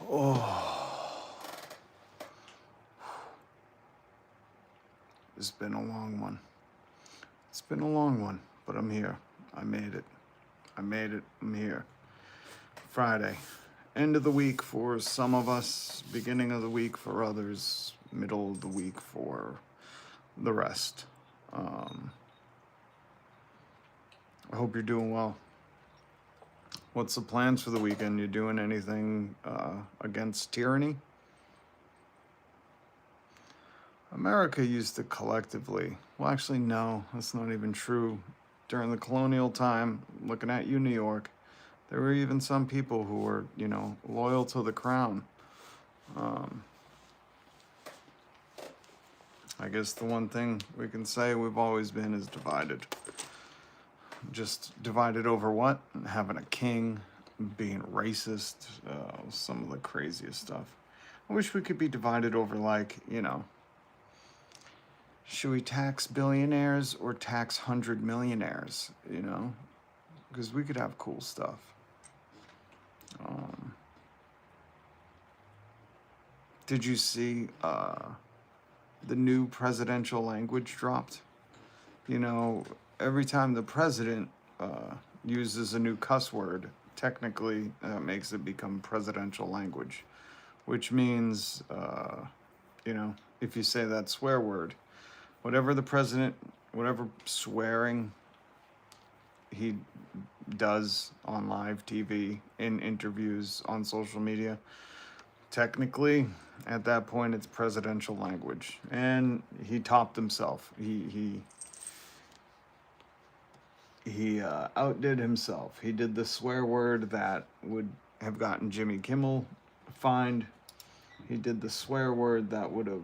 Oh, it's been a long one. It's been a long one, but I'm here. I made it. I'm here. Friday. End of the week for some of us, beginning of the week for others, middle of the week for the rest. I hope you're doing well. What's the plans for the weekend? You doing anything against tyranny? America used to collectively, well, actually, no, that's not even true. During the colonial time, looking at you, New York, there were even some people who were, loyal to the crown. I guess the one thing we can say we've always been is divided. Just divided over what? Having a king, being racist, some of the craziest stuff. I wish we could be divided over, like, should we tax billionaires or tax 100 millionaires, Because we could have cool stuff. Did you see the new presidential language dropped? Every time the president uses a new cuss word, technically makes it become presidential language, which means, if you say that swear word, whatever the president, whatever swearing he does on live TV, in interviews, on social media, technically, at that point, it's presidential language. And he topped himself. He outdid himself. He did the swear word that would have gotten Jimmy Kimmel fined. He did the swear word that would have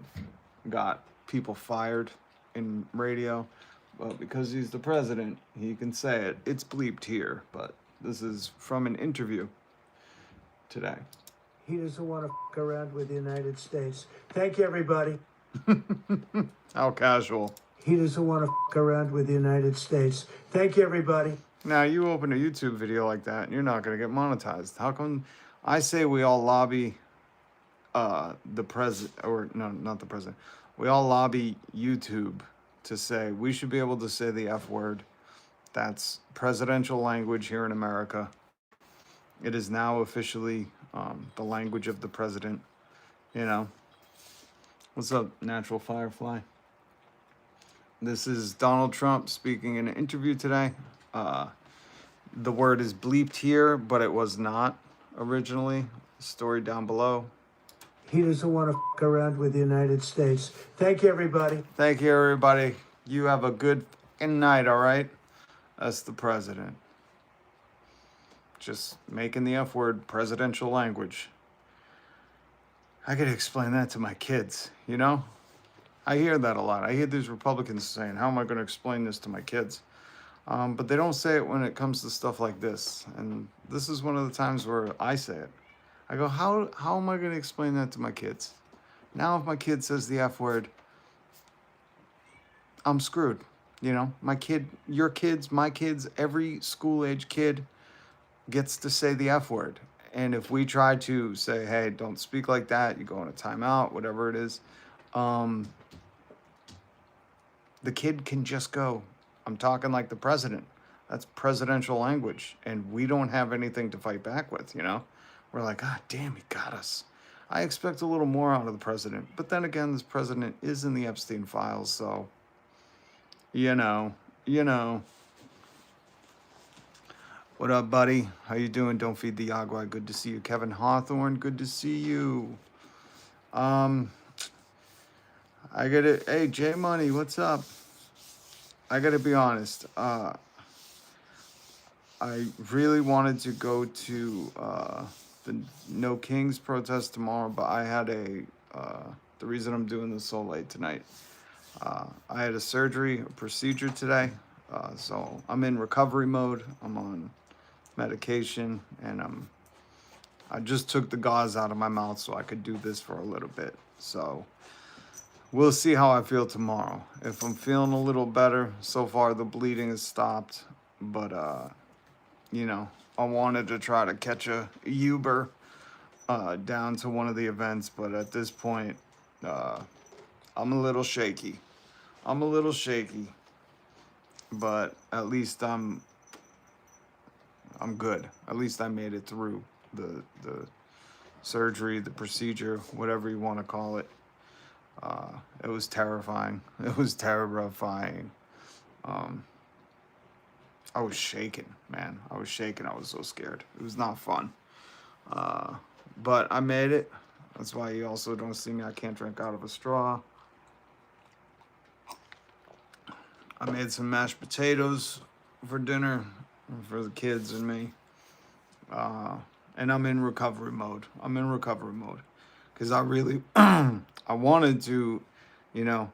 got people fired in radio. But because he's the president, he can say it. It's bleeped here, but this is from an interview today. He doesn't want to f*** around with the United States. Thank you, everybody. How casual. He doesn't want to f*** around with the United States. Thank you, everybody. Now, you open a YouTube video like that, and you're not going to get monetized. How come I say we all lobby the president, or no, not the president. We all lobby YouTube to say we should be able to say the F word. That's presidential language here in America. It is now officially the language of the president. What's up, Natural Firefly? This is Donald Trump speaking in an interview today. The word is bleeped here, but it was not originally. Story down below. He doesn't want to f*** around with the United States. Thank you, everybody. Thank you, everybody. You have a good night, all right? That's the president. Just making the F word presidential language. I gotta explain that to my kids, I hear that a lot. I hear these Republicans saying, how am I gonna explain this to my kids? But they don't say it when it comes to stuff like this. And this is one of the times where I say it. I go, how am I gonna explain that to my kids? Now if my kid says the F word, I'm screwed. My kid, your kids, my kids, every school-age kid gets to say the F word. And if we try to say, hey, don't speak like that, you go in a timeout, whatever it is, the kid can just go, I'm talking like the president. That's presidential language. And we don't have anything to fight back with, We're like, ah, damn, he got us. I expect a little more out of the president. But then again, this president is in the Epstein files, so, What up, buddy? How you doing? Don't feed the Agua. Good to see you. Kevin Hawthorne, good to see you. Hey, J Money, what's up? I gotta be honest. I really wanted to go to the No Kings protest tomorrow, but I had the reason I'm doing this so late tonight. I had a procedure today, so I'm in recovery mode. I'm on medication, and I just took the gauze out of my mouth so I could do this for a little bit. So we'll see how I feel tomorrow. If I'm feeling a little better, so far the bleeding has stopped. But, you know, I wanted to try to catch a Uber down to one of the events. But at this point, I'm a little shaky. I'm a little shaky. But at least I'm good. At least I made it through the surgery, the procedure, whatever you want to call it. It was terrifying. It was terrifying. I was shaking, man. I was shaking. I was so scared. It was not fun. But I made it. That's why you also don't see me. I can't drink out of a straw. I made some mashed potatoes for dinner for the kids and me. And I'm in recovery mode. Because I really, I wanted to, you know,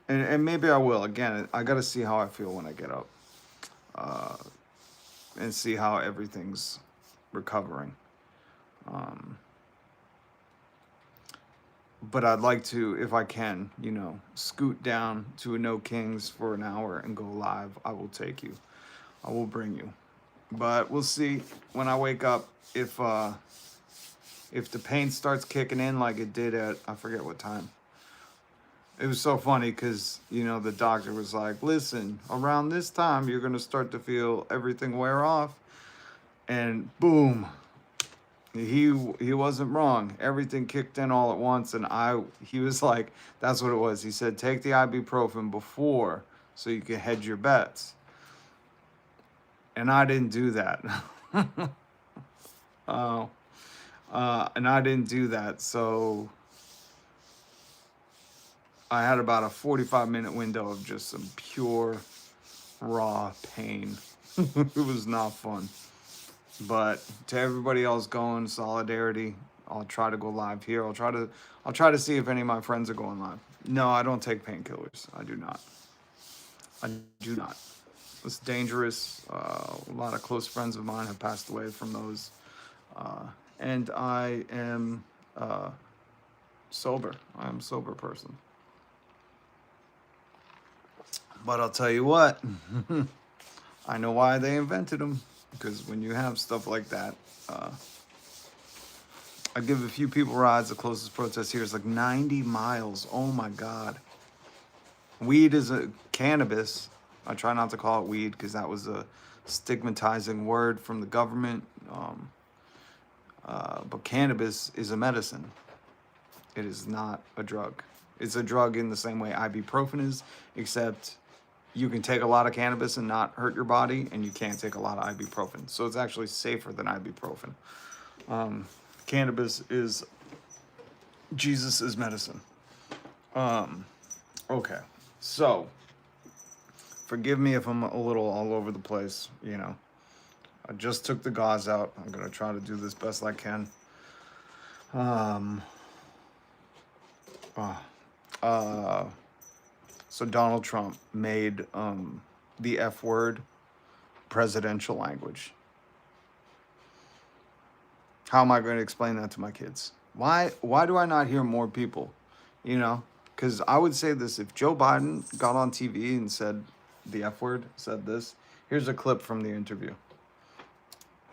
and maybe I will. Again, I got to see how I feel when I get up. And see how everything's recovering. But I'd like to, if I can, you know, scoot down to a No Kings for an hour and go live. I will take you. I will bring you. But we'll see when I wake up if the pain starts kicking in like it did at, I forget what time. It was so funny because, you know, the doctor was like, listen, around this time, you're going to start to feel everything wear off. And boom, he wasn't wrong. Everything kicked in all at once. And he was like, that's what it was. He said, take the ibuprofen before so you can hedge your bets. And I didn't do that. And I didn't do that. So I had about a 45-minute window of just some pure, raw pain. It was not fun. But to everybody else going, solidarity. I'll try to go live here. I'll try to see if any of my friends are going live. No, I don't take painkillers. I do not. It's dangerous. A lot of close friends of mine have passed away from those. And I am sober. I am a sober person. But I'll tell you what, I know why they invented them. Because when you have stuff like that, I give a few people rides. The closest protest here is like 90 miles. Oh my God. Weed is a cannabis. I try not to call it weed because that was a stigmatizing word from the government. But cannabis is a medicine. It is not a drug. It's a drug in the same way ibuprofen is, except you can take a lot of cannabis and not hurt your body, and you can't take a lot of ibuprofen. So it's actually safer than ibuprofen. Cannabis is Jesus' medicine. Okay, so forgive me if I'm a little all over the place, you know. I just took the gauze out. I'm going to try to do this best I can. So Donald Trump made the F word presidential language. How am I going to explain that to my kids? Why do I not hear more people? You know, because I would say this, if Joe Biden got on TV and said the F word, said this, here's a clip from the interview.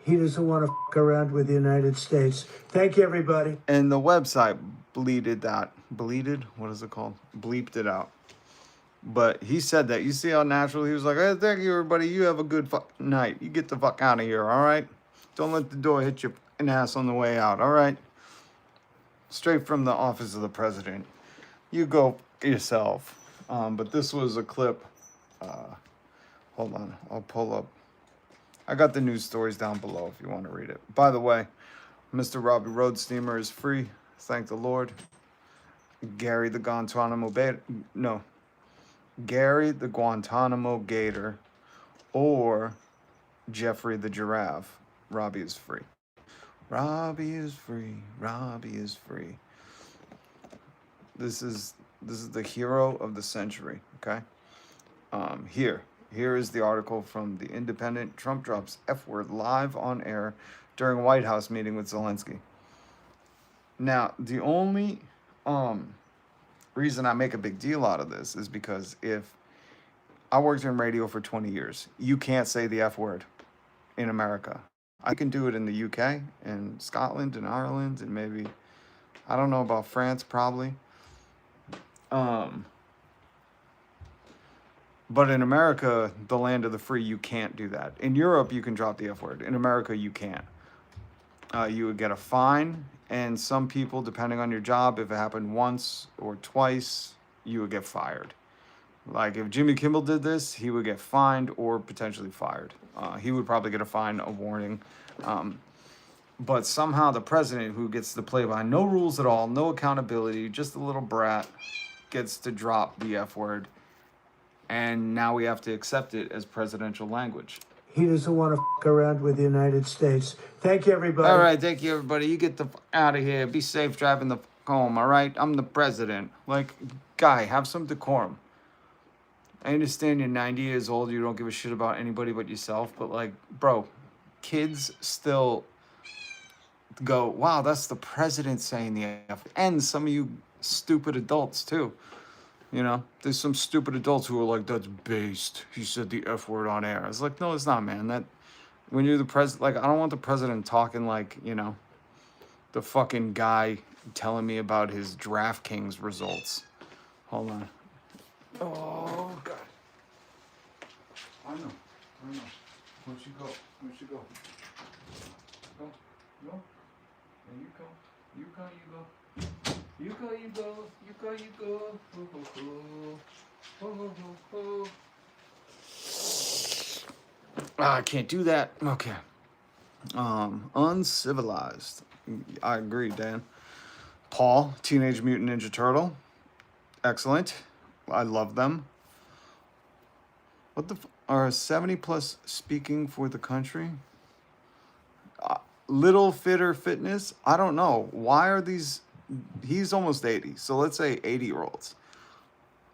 He doesn't want to f around with the United States. Thank you, everybody. And the website bleeded that. Bleeded? What is it called? Bleeped it out. But he said that. You see how natural he was like, hey, thank you, everybody. You have a good night. You get the fuck out of here, all right? Don't let the door hit your ass on the way out, all right? Straight from the office of the president. You go yourself. But this was a clip. Hold on. I'll pull up. I got the news stories down below if you want to read it. By the way, Mr. Robbie Road Steamer is free. Thank the Lord. Gary the Guantanamo Gator or Jeffrey the Giraffe. Robbie is free. Robbie is free. Robbie is free. This is the hero of the century, okay? Here is the article from The Independent. Trump drops F word live on air during White House meeting with Zelensky. Now, the only reason I make a big deal out of this is because if I worked in radio for 20 years, you can't say the F word in America. I can do it in the UK and Scotland and Ireland and maybe, I don't know about France, probably. But in America, the land of the free, you can't do that. In Europe, you can drop the F word. In America, you can't. You would get a fine, and some people, depending on your job, if it happened once or twice, you would get fired. Like if Jimmy Kimmel did this, he would get fined or potentially fired. He would probably get a fine, a warning. But somehow the president, who gets to play by no rules at all, no accountability, just a little brat, gets to drop the F word. And now we have to accept it as presidential language. He doesn't want to fuck around with the United States. Thank you, everybody. All right, thank you, everybody. You get the fuck out of here. Be safe driving the fuck home, all right? I'm the president. Like, guy, have some decorum. I understand you're 90 years old. You don't give a shit about anybody but yourself. But, like, bro, kids still go, wow, that's the president saying the F. And some of you stupid adults, too. You know, there's some stupid adults who are like, that's based. He said the F word on air. I was like, no, it's not, man. That when you're the president, like, I don't want the president talking like, you know, the fucking guy telling me about his DraftKings results. Hold on. Oh, God. I know. Where'd you go? Go. Go. And you go. You go. You go. Ho. I can't do that. Okay. Uncivilized. I agree, Dan. Paul, Teenage Mutant Ninja Turtle. Excellent. I love them. What the are 70 plus speaking for the country? Little Fitter Fitness. I don't know. Why are these? He's almost 80. So let's say 80-year-olds.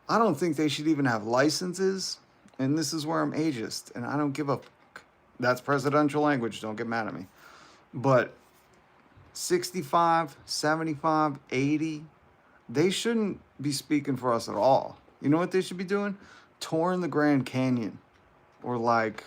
I don't think they should even have licenses. And this is where I'm ageist. And I don't give a fuck. That's presidential language. Don't get mad at me. But 65, 75, 80, they shouldn't be speaking for us at all. You know what they should be doing? Touring the Grand Canyon. Or like,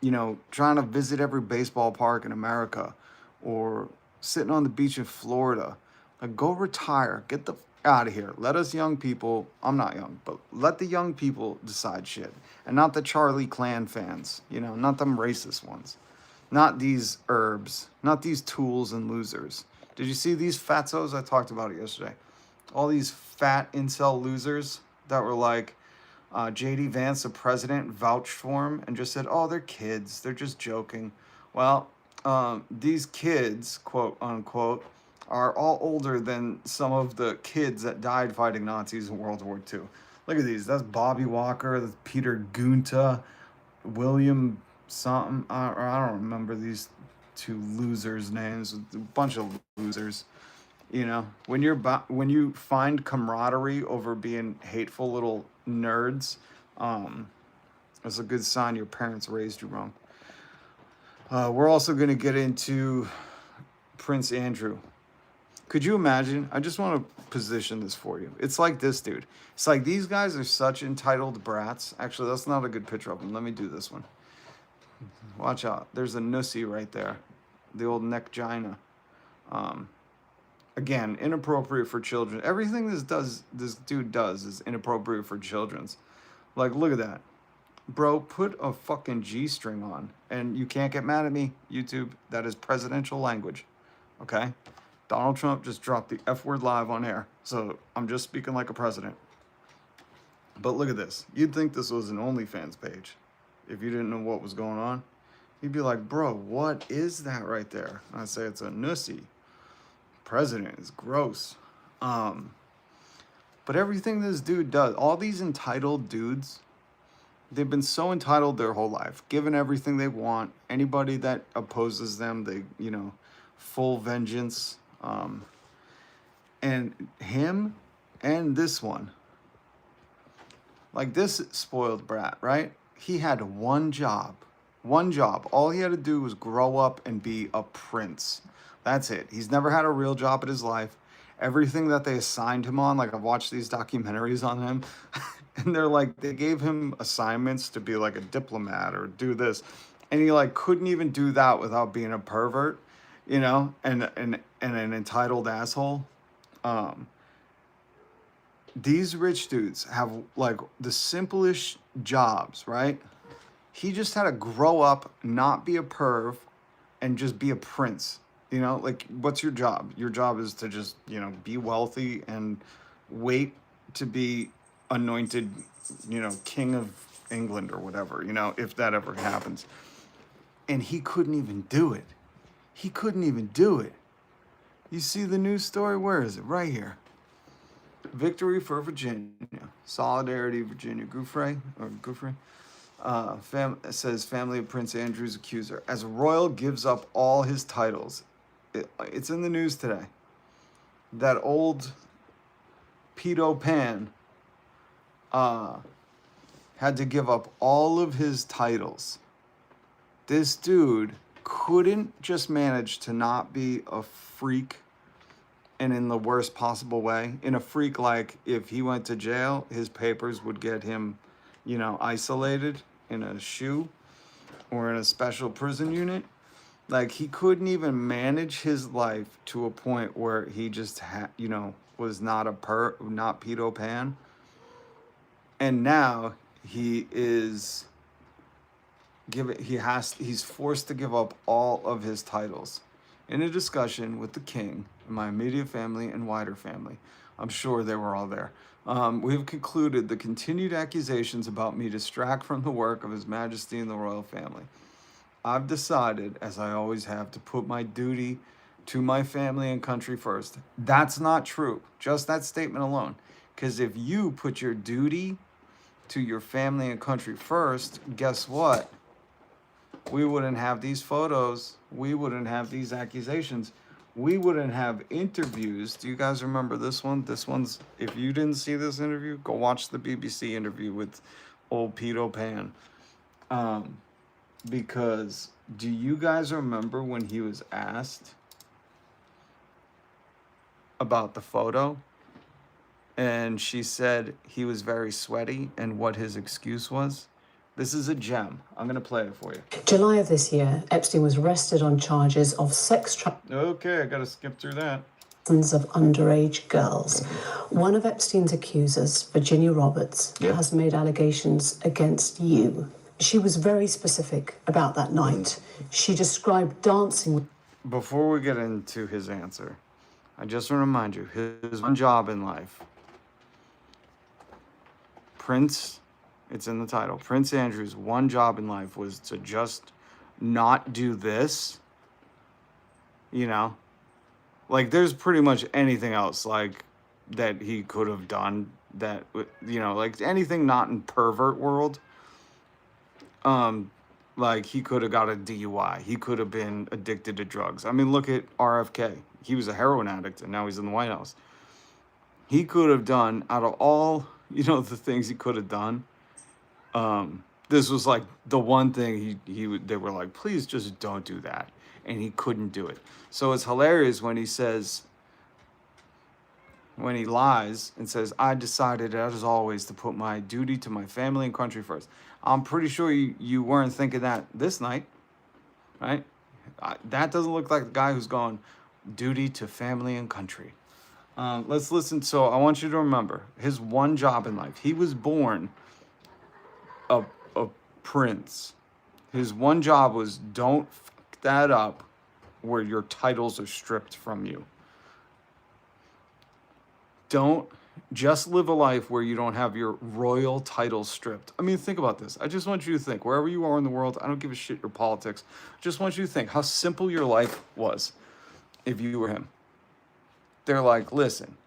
you know, trying to visit every baseball park in America. Or sitting on the beach in Florida. Like, go retire. Get the out of here. Let us young people, I'm not young, but let the young people decide shit. And not the Charlie Clan fans. You know, not them racist ones. Not these herbs. Not these tools and losers. Did you see these fatzos? I talked about it yesterday. All these fat incel losers that were like, J.D. Vance, the president, vouched for him and just said, oh, they're kids. They're just joking. Well, these kids, quote unquote, are all older than some of the kids that died fighting Nazis in World War II. Look at these. That's Bobby Walker. That's Peter Gunta. William something. I don't remember these two losers' names. A bunch of losers. You know, when you find camaraderie over being hateful little nerds, that's a good sign your parents raised you wrong. We're also going to get into Prince Andrew. Could you imagine? I just want to position this for you. It's like this, dude. It's like these guys are such entitled brats. Actually, that's not a good picture of them. Let me do this one. Watch out. There's a nussy right there. The old neckgina. Again, inappropriate for children. Everything this dude does is inappropriate for children's. Like, look at that. Bro, put a fucking G-string on. And you can't get mad at me, YouTube. That is presidential language. Okay? Donald Trump just dropped the F word live on air. So I'm just speaking like a president. But look at this. You'd think this was an OnlyFans page. If you didn't know what was going on. You'd be like, bro, what is that right there? And I'd say it's a nussy. President is gross. But everything this dude does, all these entitled dudes, they've been so entitled their whole life, given everything they want. Anybody that opposes them, they, you know, full vengeance. And him and this one, like this spoiled brat, right? He had one job. All he had to do was grow up and be a prince. That's it. He's never had a real job in his life. everything that they assigned him on. Like I've watched these documentaries on him, and they're like they gave him assignments to be like a diplomat or do this, and he like couldn't even do that without being a pervert, you know, and an entitled asshole. Um, these rich dudes have like the simplest jobs, right? He just had to grow up, not be a perv, and just be a prince. You know, like what's your job? Your job is to just, you know, be wealthy and wait to be anointed, you know, king of England or whatever, you know, if that ever happens. And he couldn't even do it. He couldn't even do it. You see the news story? Where is it? Right here. Victory for Virginia. Solidarity, Virginia. Gouffre. It says family of Prince Andrew's accuser. As royal gives up all his titles. It's in the news today. That old pedo pan had to give up all of his titles. This dude couldn't just manage to not be a freak, and in the worst possible way. In a freak, like if he went to jail, his papers would get him, you know, isolated in a shoe or in a special prison unit. Like he couldn't even manage his life to a point where he just you know, was not not pedo pan. And now he is he's forced to give up all of his titles. In a discussion with the king, my immediate family and wider family, I'm sure they were all there. We have concluded the continued accusations about me distract from the work of His Majesty and the royal family. I've decided, as I always have, to put my duty to my family and country first. That's not true. Just that statement alone. Because if you put your duty to your family and country first, guess what? We wouldn't have these photos. We wouldn't have these accusations. We wouldn't have interviews. Do you guys remember this one? This one's, if you didn't see this interview, go watch the BBC interview with old pedo pan. Because do you guys remember when he was asked about the photo? And she said he was very sweaty and what his excuse was? This is a gem. I'm going to play it for you. July of this year, Epstein was arrested on charges of sex Okay, I got to skip through that. of underage girls. One of Epstein's accusers, Virginia Roberts, has made allegations against you. She was very specific about that night. She described dancing with... Before we get into his answer, I just want to remind you, his one job in life, Prince, it's in the title, Prince Andrew's one job in life was to just not do this, you know? Like, there's pretty much anything else, like, that he could have done that, you know, like, anything not in pervert world. Like, he could have got a DUI. He could have been addicted to drugs. I mean, look at RFK. He was a heroin addict, and now he's in the White House. He could have done, out of all, you know, the things he could have done, this was like the one thing they were like, please just don't do that. And he couldn't do it. So it's hilarious when he says, when he lies and says, I decided as always to put my duty to my family and country first. I'm pretty sure you weren't thinking that this night, right? That doesn't look like the guy who's going, duty to family and country. Let's listen. So I want you to remember his one job in life. He was born a prince. His one job was don't fuck that up where your titles are stripped from you. Don't just live a life where you don't have your royal titles stripped. I mean, think about this. I just want you to think, wherever you are in the world, I don't give a shit your politics. I just want you to think how simple your life was if you were him. They're like, listen,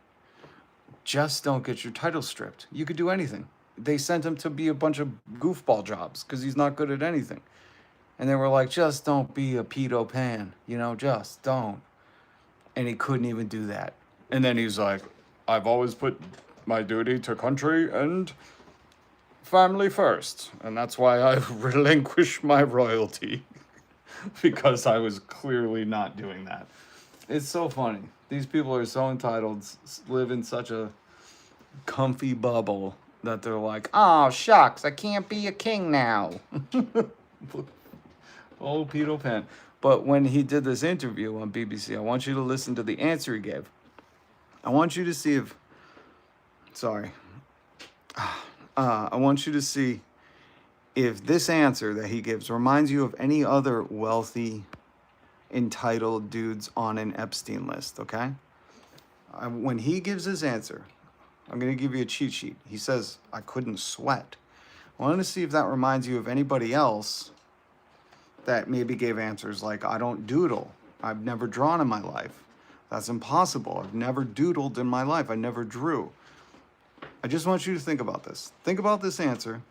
just don't get your title stripped. You could do anything. They sent him to be a bunch of goofball jobs because he's not good at anything. And they were like, just don't be a pedo pan, you know, just don't. And he couldn't even do that. And then he's like, I've always put my duty to country and family first. And that's why I relinquished my royalty because I was clearly not doing that. It's so funny. These people are so entitled, live in such a comfy bubble that they're like, oh, shucks, I can't be a king now. Oh, Peter Pan. But when he did this interview on BBC, I want you to listen to the answer he gave. I want you to see if, sorry, I want you to see if this answer that he gives reminds you of any other wealthy, entitled dudes on an Epstein list, okay? When he gives his answer, I'm going to give you a cheat sheet. He says, I couldn't sweat. I wanted to see if that reminds you of anybody else that maybe gave answers like, I don't doodle. I've never drawn in my life. That's impossible. I've never doodled in my life. I never drew. I just want you to think about this. Think about this answer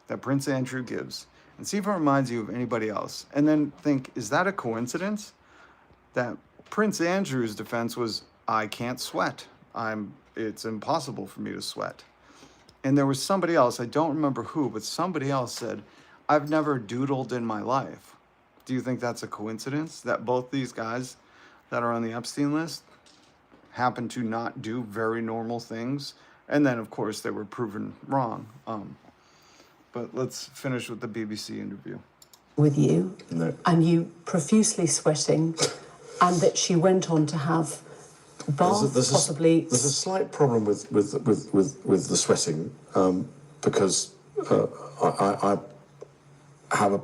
that Prince Andrew gives and see if it reminds you of anybody else. And then think, is that a coincidence that Prince Andrew's defense was, I can't sweat. It's impossible for me to sweat. And there was somebody else, I don't remember who, but somebody else said, I've never doodled in my life. Do you think that's a coincidence that both these guys that are on the Epstein list happen to not do very normal things? And then, of course, they were proven wrong. But let's finish with the BBC interview. With you, No. and you profusely sweating, and that she went on to have bath, possibly. There's a slight problem with the sweating because I have a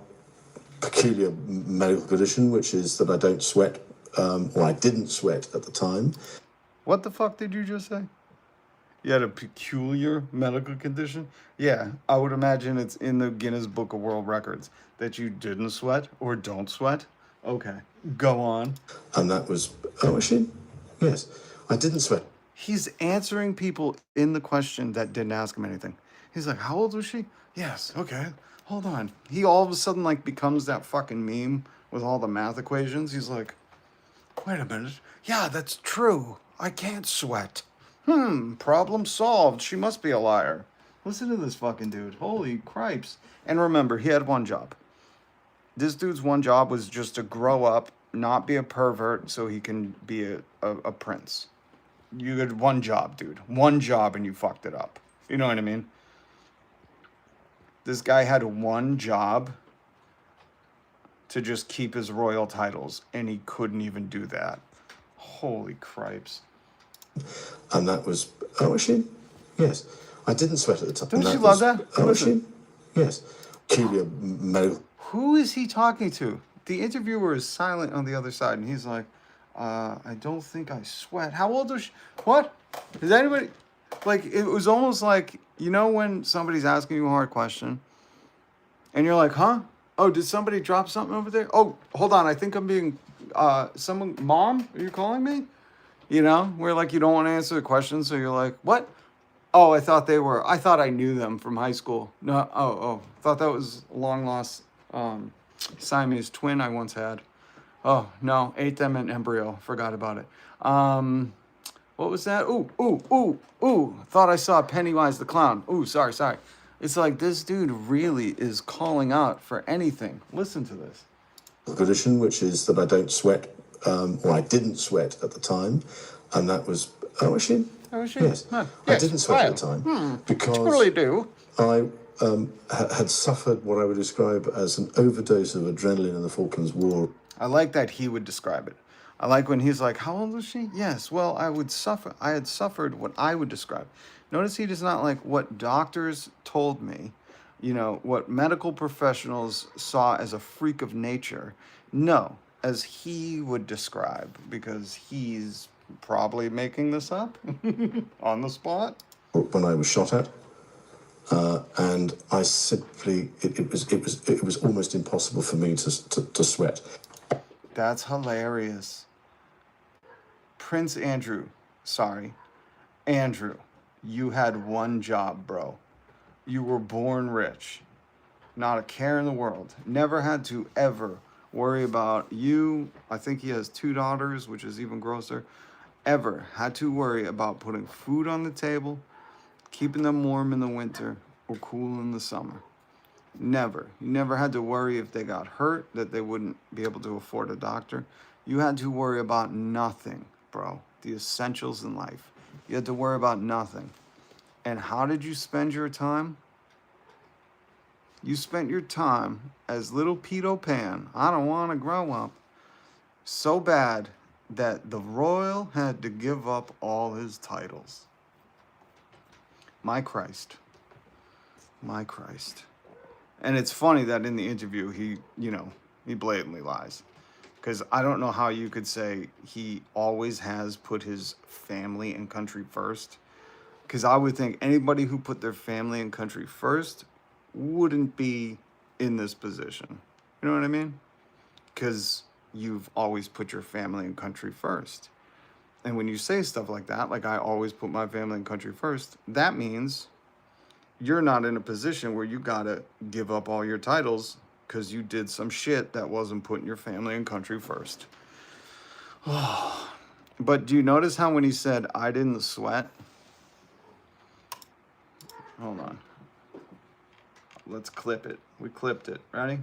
peculiar medical condition, which is that I don't sweat, or I didn't sweat at the time. What the fuck did you just say? You had a peculiar medical condition? Yeah, I would imagine it's in the Guinness Book of World Records that you didn't sweat or don't sweat. Okay, go on. And that was, oh, was she? Yes, I didn't sweat. He's answering people in the question that didn't ask him anything. He's like, how old was she? Yes, okay, hold on. He all of a sudden like becomes that fucking meme with all the math equations. He's like, wait a minute. Yeah, that's true. I can't sweat. Problem solved. She must be a liar. Listen to this fucking dude. Holy cripes. And remember, he had one job. This dude's one job was just to grow up, not be a pervert, so he can be a prince. You had one job, dude. One job and you fucked it up. You know what I mean? This guy had one job to just keep his royal titles, and he couldn't even do that. Holy cripes. And that was, oh, was she? Yes, I didn't sweat at the time. Don't you love that? Oh, was she? Listen. Yes, peculiar medical. Who is he talking to? The interviewer is silent on the other side, and he's like, I don't think I sweat. How old is she? What? Is anybody... Like, it was almost like, you know when somebody's asking you a hard question, and you're like, huh? Oh, did somebody drop something over there? Oh, hold on, I think I'm being... Mom, are you calling me? You know, where like you don't want to answer the question, so you're like, what? Oh, I thought I knew them from high school. No, thought that was a long lost Siamese twin I once had. Oh, no, ate them in embryo, forgot about it. What was that? Ooh, thought I saw Pennywise the Clown. Ooh, sorry. It's like this dude really is calling out for anything. Listen to this. Condition, which is that I don't sweat, or I didn't sweat at the time, and that was, oh, was she? Oh, was she? Yes, Huh. I Yes, didn't sweat at the well, time because Totally do. I had suffered what I would describe as an overdose of adrenaline in the Falklands War. I like that he would describe it. I like when he's like, how old was she? Yes, well, I had suffered what I would describe. Notice he does not like what doctors told me, you know, what medical professionals saw as a freak of nature. No, as he would describe, because he's probably making this up on the spot. When I was shot at, and I simply, it was almost impossible for me to sweat. That's hilarious. Prince Andrew, Andrew, you had one job, bro. You were born rich. Not a care in the world. Never had to ever worry about you. I think he has 2 daughters, which is even grosser. Ever had to worry about putting food on the table, keeping them warm in the winter, or cool in the summer. Never. You never had to worry if they got hurt, that they wouldn't be able to afford a doctor. You had to worry about nothing, bro. The essentials in life. You had to worry about nothing. And how did you spend your time? You spent your time as little Peter Pan. I don't want to grow up. So bad that the royal had to give up all his titles. My Christ. My Christ. And it's funny that in the interview, he blatantly lies. Because I don't know how you could say he always has put his family and country first. Because I would think anybody who put their family and country first wouldn't be in this position. You know what I mean? Because you've always put your family and country first. And when you say stuff like that, like I always put my family and country first, that means you're not in a position where you gotta give up all your titles because you did some shit that wasn't putting your family and country first. But do you notice how when he said, I didn't sweat? Hold on. Let's clip it. We clipped it. Ready?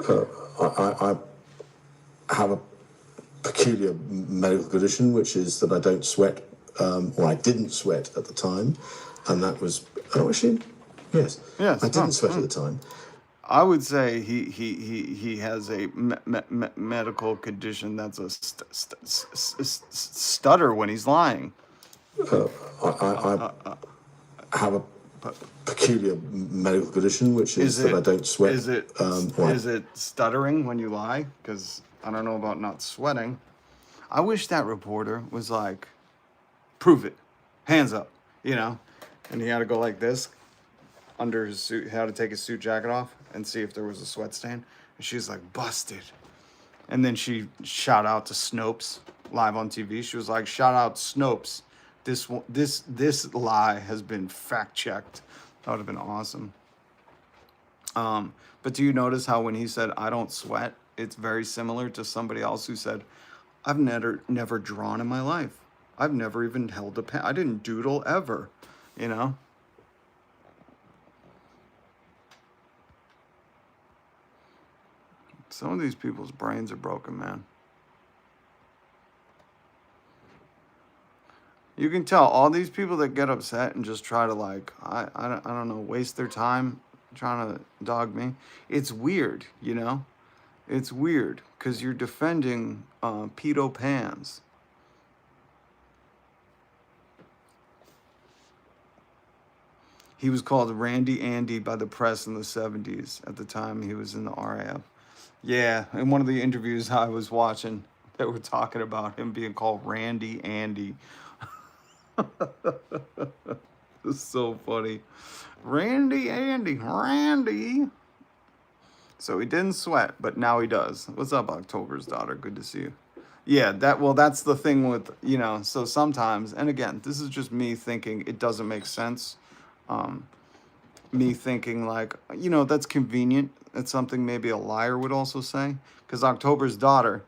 I have a peculiar medical condition, which is that I don't sweat, or I didn't sweat at the time, and that was. Oh, actually, yes. Yes. I didn't sweat at the time. I would say he has a medical condition that's a stutter when he's lying. I have a peculiar medical condition, which is that I don't sweat. Is it stuttering when you lie? Because I don't know about not sweating. I wish that reporter was like, prove it, hands up, and he had to go like this under his suit, had to take his suit jacket off and see if there was a sweat stain. And she's like, busted. And then she shout out to Snopes live on TV. She was like, shout out Snopes. This lie has been fact checked. That would have been awesome. But do you notice how when he said, I don't sweat, it's very similar to somebody else who said, I've never drawn in my life. I've never even held a pen. I didn't doodle ever, Some of these people's brains are broken, man. You can tell all these people that get upset and just try to I don't know, waste their time trying to dog me. It's weird, It's weird because you're defending pedo pans. He was called Randy Andy by the press in the 70s at the time he was in the RAF. Yeah, in one of the interviews I was watching, they were talking about him being called Randy Andy. It's so funny. Randy Andy, Randy. So he didn't sweat, but now he does. What's up, October's daughter? Good to see you. Yeah, that's the thing with, so sometimes, and again, this is just me thinking it doesn't make sense. Me thinking that's convenient. It's something maybe a liar would also say. Because October's daughter,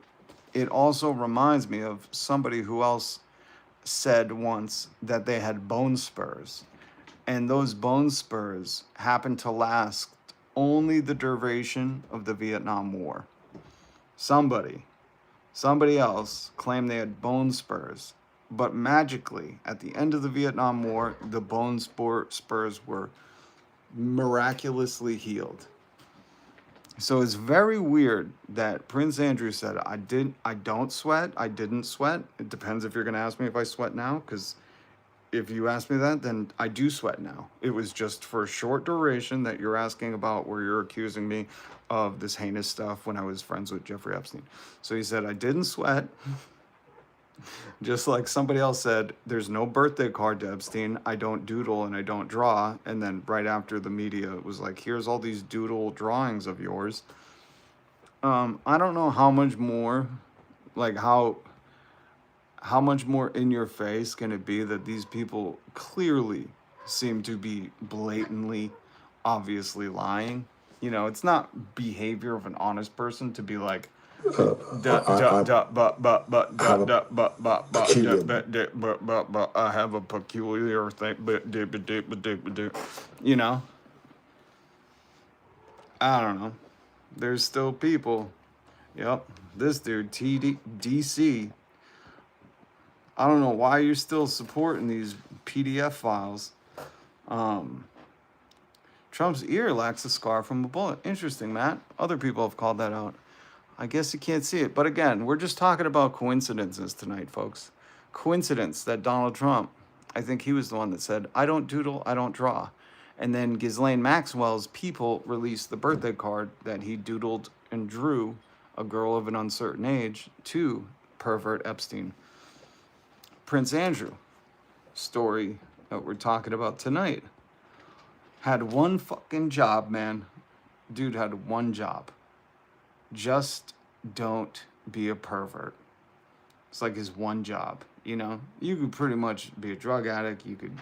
it also reminds me of somebody who else said once that they had bone spurs. And those bone spurs happened to last only the duration of the Vietnam War. Somebody else claimed they had bone spurs. But magically, at the end of the Vietnam War, the bone spurs were miraculously healed. So it's very weird that Prince Andrew said, I don't sweat, I didn't sweat. It depends if you're going to ask me if I sweat now, because if you ask me that, then I do sweat now. It was just for a short duration that you're asking about where you're accusing me of this heinous stuff when I was friends with Jeffrey Epstein. So he said, I didn't sweat. Just like somebody else said, there's no birthday card to Epstein. I don't doodle and I don't draw. And then right after the media was like, here's all these doodle drawings of yours. I don't know how much more, how much more in your face can it be that these people clearly seem to be blatantly, obviously lying. It's not behavior of an honest person to be like, I have a peculiar thing, I don't know. There's still people Yep, this dude, DC. I don't know why you're still supporting these PDF files. Trump's ear lacks a scar from a bullet. Interesting, Matt. Other people have called that out. I guess you can't see it. But again, we're just talking about coincidences tonight, folks. Coincidence that Donald Trump, I think he was the one that said, I don't doodle, I don't draw. And then Ghislaine Maxwell's people released the birthday card that he doodled and drew a girl of an uncertain age to pervert Epstein. Prince Andrew, story that we're talking about tonight, had one fucking job, man. Dude had one job. Just don't be a pervert. It's like his one job, you know? You could pretty much be a drug addict. You could,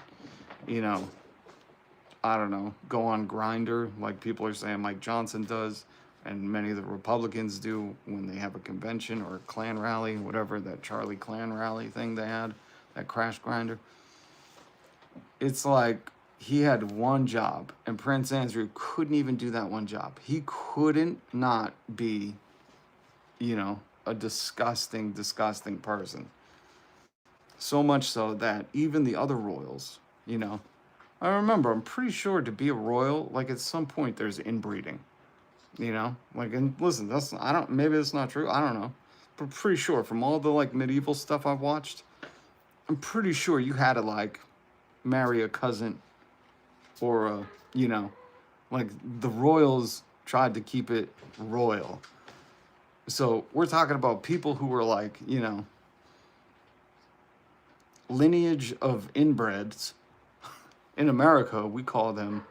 you know, I don't know, go on Grindr like people are saying Mike Johnson does, and many of the Republicans do when they have a convention or a Klan rally, whatever, that Charlie Klan rally thing they had, that crash grinder. It's like he had one job, and Prince Andrew couldn't even do that one job. He couldn't not be, you know, a disgusting, disgusting person. So much so that even the other royals, you know, I remember, I'm pretty sure to be a royal, like at some point there's inbreeding, you know, like, and listen, maybe that's not true. I don't know, but pretty sure from all the like medieval stuff I've watched, I'm pretty sure you had to like marry a cousin or a, you know, like the royals tried to keep it royal. So we're talking about people who were like, you know, lineage of inbreds. In America, we call them,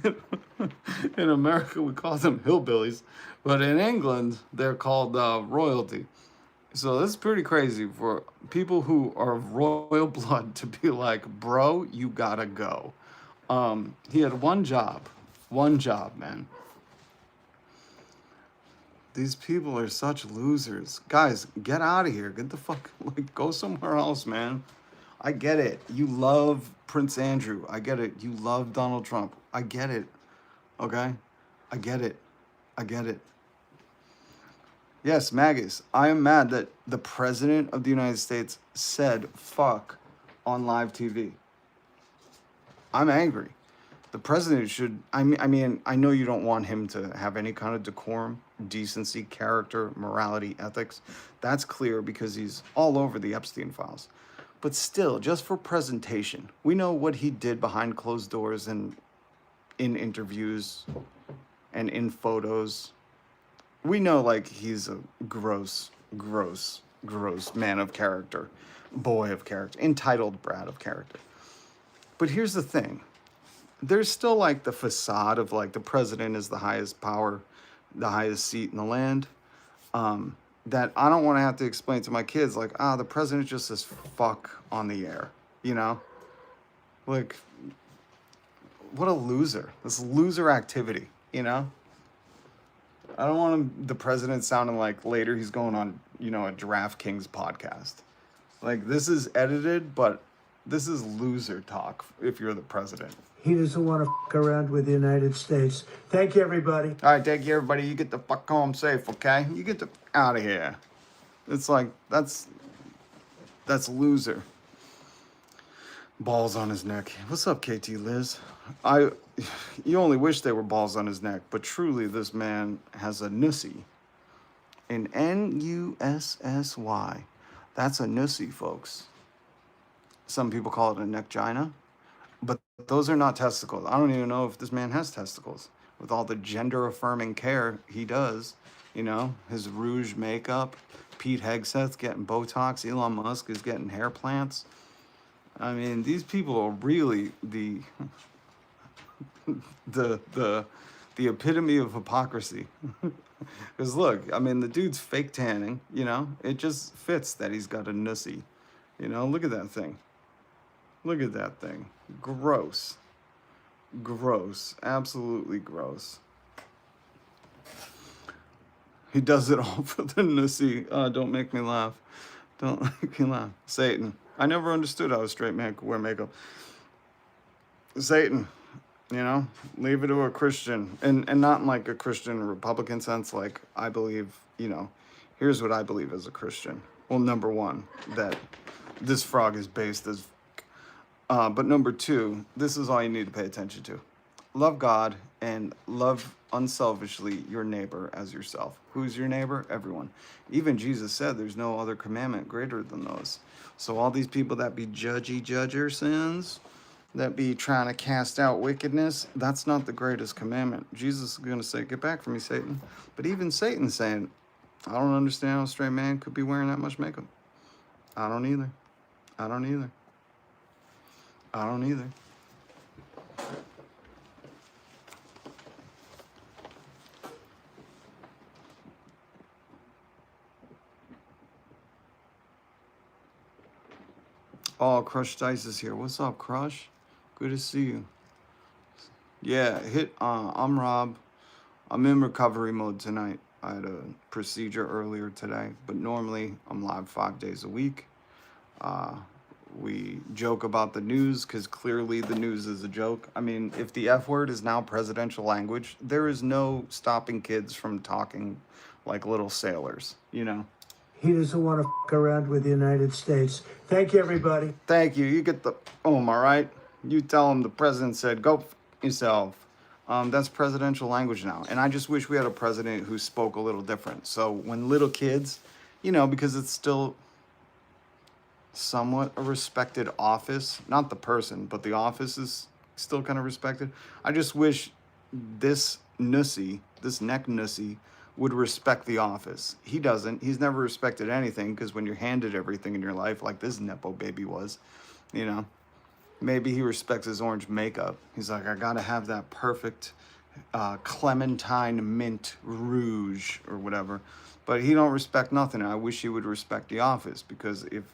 in America, we call them hillbillies, but in England, they're called royalty. So that's pretty crazy for people who are of royal blood to be like, bro, you gotta go. He had one job, man. These people are such losers. Guys, get out of here. Get the fuck, like, go somewhere else, man. I get it. You love Prince Andrew. I get it. You love Donald Trump. I get it. Okay? I get it. I get it. Yes, Magus, I am mad that the President of the United States said fuck on live TV. I'm angry. The President should, I mean, I know you don't want him to have any kind of decorum, decency, character, morality, ethics. That's clear because he's all over the Epstein files. But still, just for presentation, we know what he did behind closed doors and in interviews and in photos. We know, like, he's a gross man of character, boy of character, entitled brat of character. But here's the thing. There's still, like, the facade of, like, the president is the highest power, the highest seat in the land. That I don't want to have to explain to my kids, like, the president just says fuck on the air, you know? Like, what a loser. This loser activity, you know? I don't want the president sounding like later he's going on, you know, a DraftKings podcast. Like, this is edited, but this is loser talk if you're the president. He doesn't want to fuck around with the United States. Thank you, everybody. All right, thank you, everybody. You get the fuck home safe, okay? You get the out of here. It's like, that's loser. Balls on his neck. What's up, KT Liz? You only wish they were balls on his neck, but truly this man has a nussy. An Nussy. That's a nussy, folks. Some people call it a neckgina, but those are not testicles. I don't even know if this man has testicles. With all the gender-affirming care he does, you know, his rouge makeup, Pete Hegseth's getting Botox, Elon Musk is getting hair plants. I mean, these people are really the epitome of hypocrisy. Because look, I mean, the dude's fake tanning, you know? It just fits that he's got a nussy. You know, look at that thing. Look at that thing. Gross. Gross. Absolutely gross. He does it all for the nussy. Don't make me laugh. Don't make me laugh. Satan. I never understood how a straight man could wear makeup. Satan. You know, leave it to a Christian, and not in like a Christian Republican sense. Like, I believe, you know, here's what I believe as a Christian. Well, number one, that this frog is based as, but number two, this is all you need to pay attention to. Love God and love unselfishly your neighbor as yourself. Who's your neighbor? Everyone. Even Jesus said there's no other commandment greater than those. So all these people that be judger sins, that be trying to cast out wickedness, that's not the greatest commandment. Jesus is going to say, get back from me, Satan. But even Satan's saying, I don't understand how a straight man could be wearing that much makeup. I don't either. I don't either. I don't either. Oh, Crush Dice is here. What's up, Crush? Good to see you. Yeah, I'm Rob. I'm in recovery mode tonight. I had a procedure earlier today, but normally I'm live 5 days a week. We joke about the news because clearly the news is a joke. I mean, if the F word is now presidential language, there is no stopping kids from talking like little sailors, you know? He doesn't want to fuck around with the United States. Thank you, everybody. Thank you. You get the all right? You tell him the president said, go f yourself. That's presidential language now. And I just wish we had a president who spoke a little different. So when little kids, you know, because it's still somewhat a respected office, not the person, but the office is still kind of respected. I just wish this neck nussy, would respect the office. He doesn't. He's never respected anything because when you're handed everything in your life, like this Nepo baby was, you know, maybe he respects his orange makeup. He's like, I gotta have that perfect clementine mint rouge or whatever. But he don't respect nothing. I wish he would respect the office, because if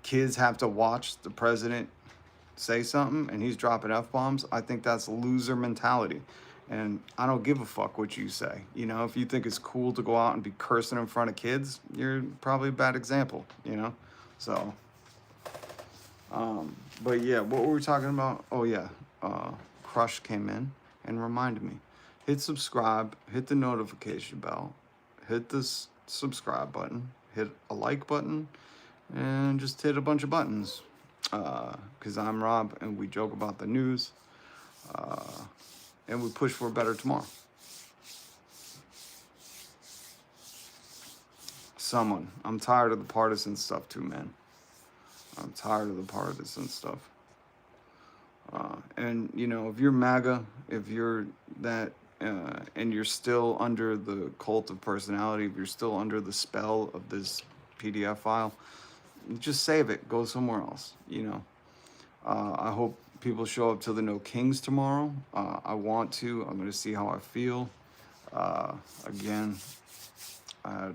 kids have to watch the president say something and he's dropping F-bombs, I think that's loser mentality. And I don't give a fuck what you say. You know, if you think it's cool to go out and be cursing in front of kids, you're probably a bad example, you know? So, but yeah, what were we talking about? Oh yeah, Crush came in and reminded me. Hit subscribe, hit the notification bell, hit this subscribe button, hit a like button, and just hit a bunch of buttons. Because I'm Rob and we joke about the news. And we push for a better tomorrow. I'm tired of the partisan stuff too, man. I'm tired of the partisan stuff. And, you know, if you're MAGA, if you're that, and you're still under the cult of personality, if you're still under the spell of this PDF file, just save it. Go somewhere else, you know. I hope people show up to the No Kings tomorrow. I want to. I'm going to see how I feel. Again, I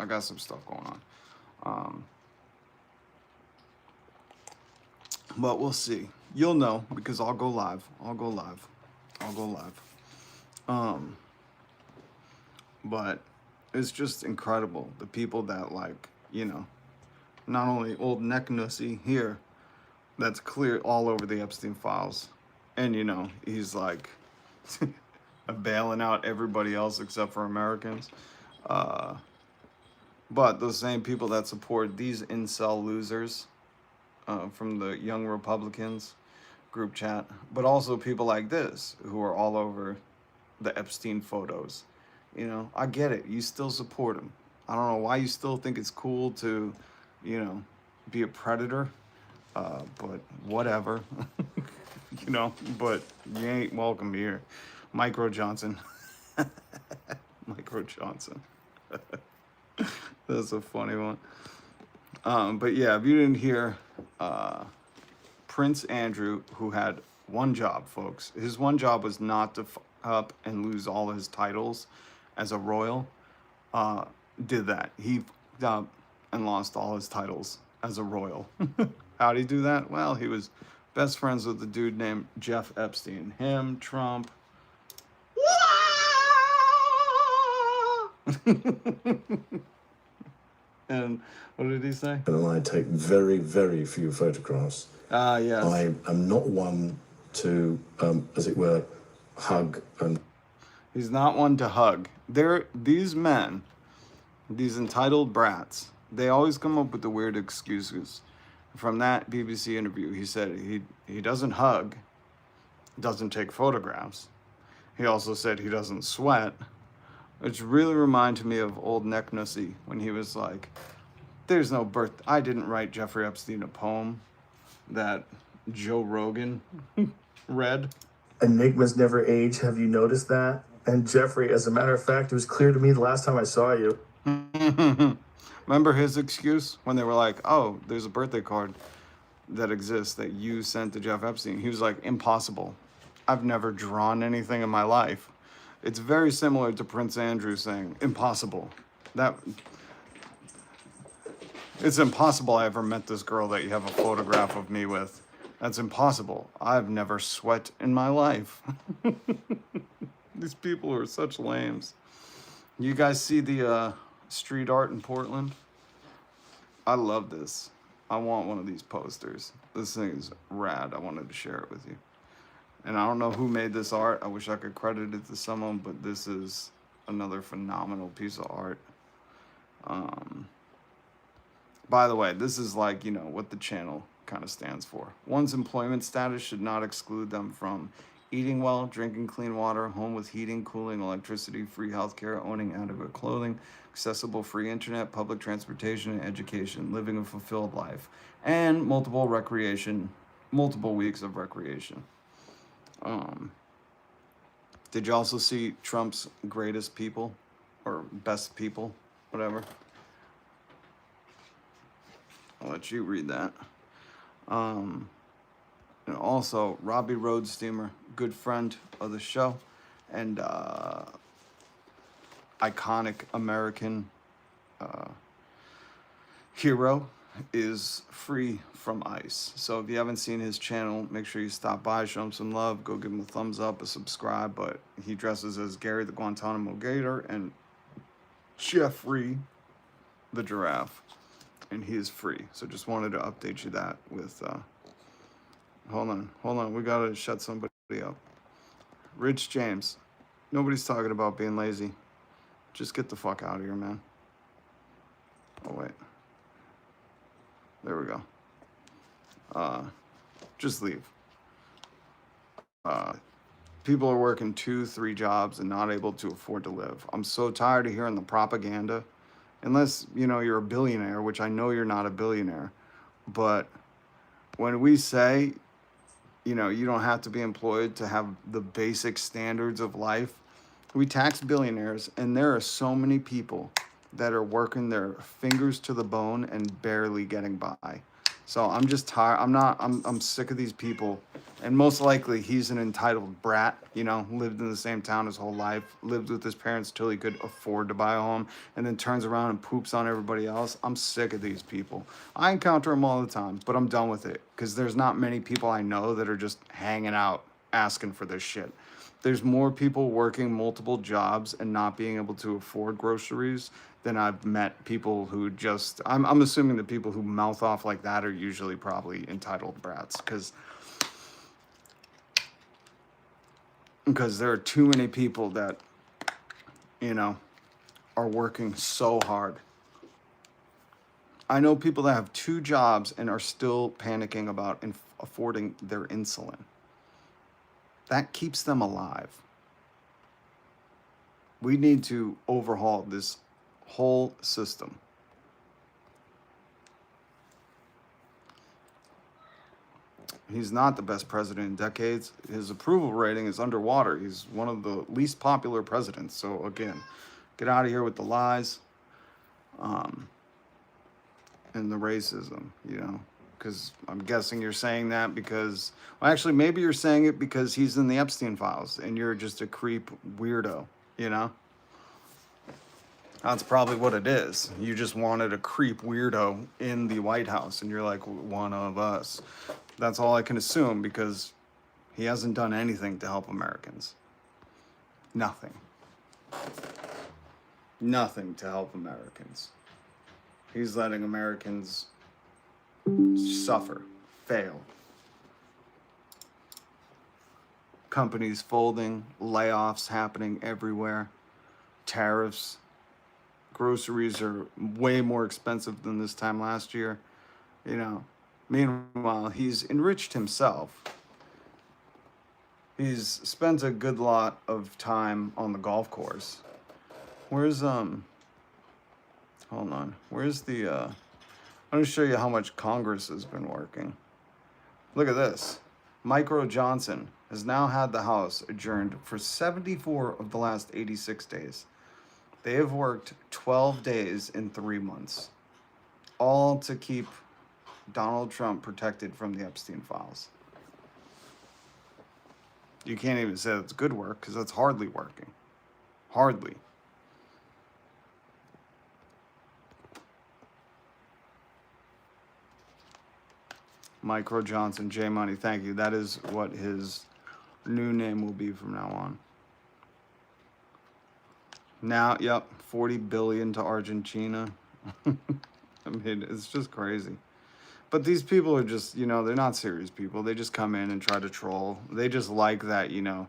got some stuff going on. But we'll see. You'll know, because I'll go live. But it's just incredible. The people that, like, you know, not only old neck nussy here, that's clear all over the Epstein files. And, you know, he's like bailing out everybody else except for Americans. But those same people that support these incel losers from the Young Republicans group chat, but also people like this who are all over the Epstein photos. You know, I get it. You still support him. I don't know why you still think it's cool to, you know, be a predator. But whatever, you know, but you ain't welcome here. Micro Johnson. Micro Johnson. That's a funny one. But yeah, if you didn't hear, Prince Andrew, who had one job, folks, his one job was not to fuck up and lose all his titles as a royal, did that. He fucked up and lost all his titles as a royal. How'd he do that? Well, he was best friends with a dude named Jeff Epstein. Him, Trump. And what did he say? And I take very, very few photographs. Yes. I am not one to, as it were, hug and. He's not one to hug. These men, these entitled brats, they always come up with the weird excuses. From that BBC interview, he said he doesn't hug, doesn't take photographs. He also said he doesn't sweat, which really reminded me of old Neck Nussy when he was like, there's no birth. I didn't write Jeffrey Epstein a poem that Joe Rogan read. Enigmas never age. Have you noticed that? And Jeffrey, as a matter of fact, it was clear to me the last time I saw you. Remember his excuse when they were like, oh, there's a birthday card that exists that you sent to Jeff Epstein? He was like, impossible. I've never drawn anything in my life. It's very similar to Prince Andrew saying, impossible. It's impossible I ever met this girl that you have a photograph of me with. That's impossible. I've never sweat in my life. These people are such lames. You guys see the street art in Portland? I love this. I want one of these posters. This thing is rad. I wanted to share it with you. And I don't know who made this art. I wish I could credit it to someone, but this is another phenomenal piece of art. By the way, this is like, you know, what the channel kind of stands for. One's employment status should not exclude them from eating well, drinking clean water, home with heating, cooling, electricity, free healthcare, owning adequate clothing, accessible free internet, public transportation, and education, living a fulfilled life, and multiple weeks of recreation. Did you also see Trump's greatest people or best people, whatever? I'll let you read that. And also, Robbie Roadsteamer, good friend of the show, and iconic American hero, is free from ICE. So if you haven't seen his channel, make sure you stop by, show him some love, go give him a thumbs up, a subscribe. But he dresses as Gary the Guantanamo Gator and Jeffrey the Giraffe, and he is free. So just wanted to update you that with hold on, we gotta shut somebody up. Rich James, nobody's talking about being lazy. Just get the fuck out of here, man. Oh wait, there we go. Just leave. People are working 2-3 jobs and not able to afford to live. I'm so tired of hearing the propaganda. Unless, you know, you're a billionaire, which I know you're not a billionaire. But when we say, you know, you don't have to be employed to have the basic standards of life, we tax billionaires, and there are so many people that are working their fingers to the bone and barely getting by. So I'm just tired. I'm sick of these people. And most likely he's an entitled brat, you know, lived in the same town his whole life, lived with his parents till he could afford to buy a home, and then turns around and poops on everybody else. I'm sick of these people. I encounter them all the time, but I'm done with it because there's not many people I know that are just hanging out asking for this shit. There's more people working multiple jobs and not being able to afford groceries than I've met people who just, I'm assuming the people who mouth off like that are usually probably entitled brats, because there are too many people that, you know, are working so hard. I know people that have 2 jobs and are still panicking about affording their insulin. That keeps them alive. We need to overhaul this whole system. He's not the best president in decades. His approval rating is underwater. He's one of the least popular presidents. So again, get out of here with the lies and the racism, you know, because I'm guessing you're saying that because, well, actually, maybe you're saying it because he's in the Epstein files and you're just a creep weirdo, you know? That's probably what it is. You just wanted a creep weirdo in the White House and you're like, one of us. That's all I can assume because he hasn't done anything to help Americans. Nothing. Nothing to help Americans. He's letting Americans suffer, fail. companies folding, layoffs happening everywhere, tariffs, groceries are way more expensive than this time last year. You know, meanwhile, he's enriched himself. He's spent a good lot of time on the golf course. Where's, hold on. Where's the, I'm going to show you how much Congress has been working. Look at this. Micro Johnson has now had the House adjourned for 74 of the last 86 days. They have worked 12 days in 3 months, all to keep Donald Trump protected from the Epstein files. You can't even say that's good work because that's hardly working. Hardly. Micro Johnson, J Money, thank you. That is what his new name will be from now on. Now, yep, 40 billion to Argentina. I mean, it's just crazy. But these people are just, you know, they're not serious people. They just come in and try to troll. They just like that, you know,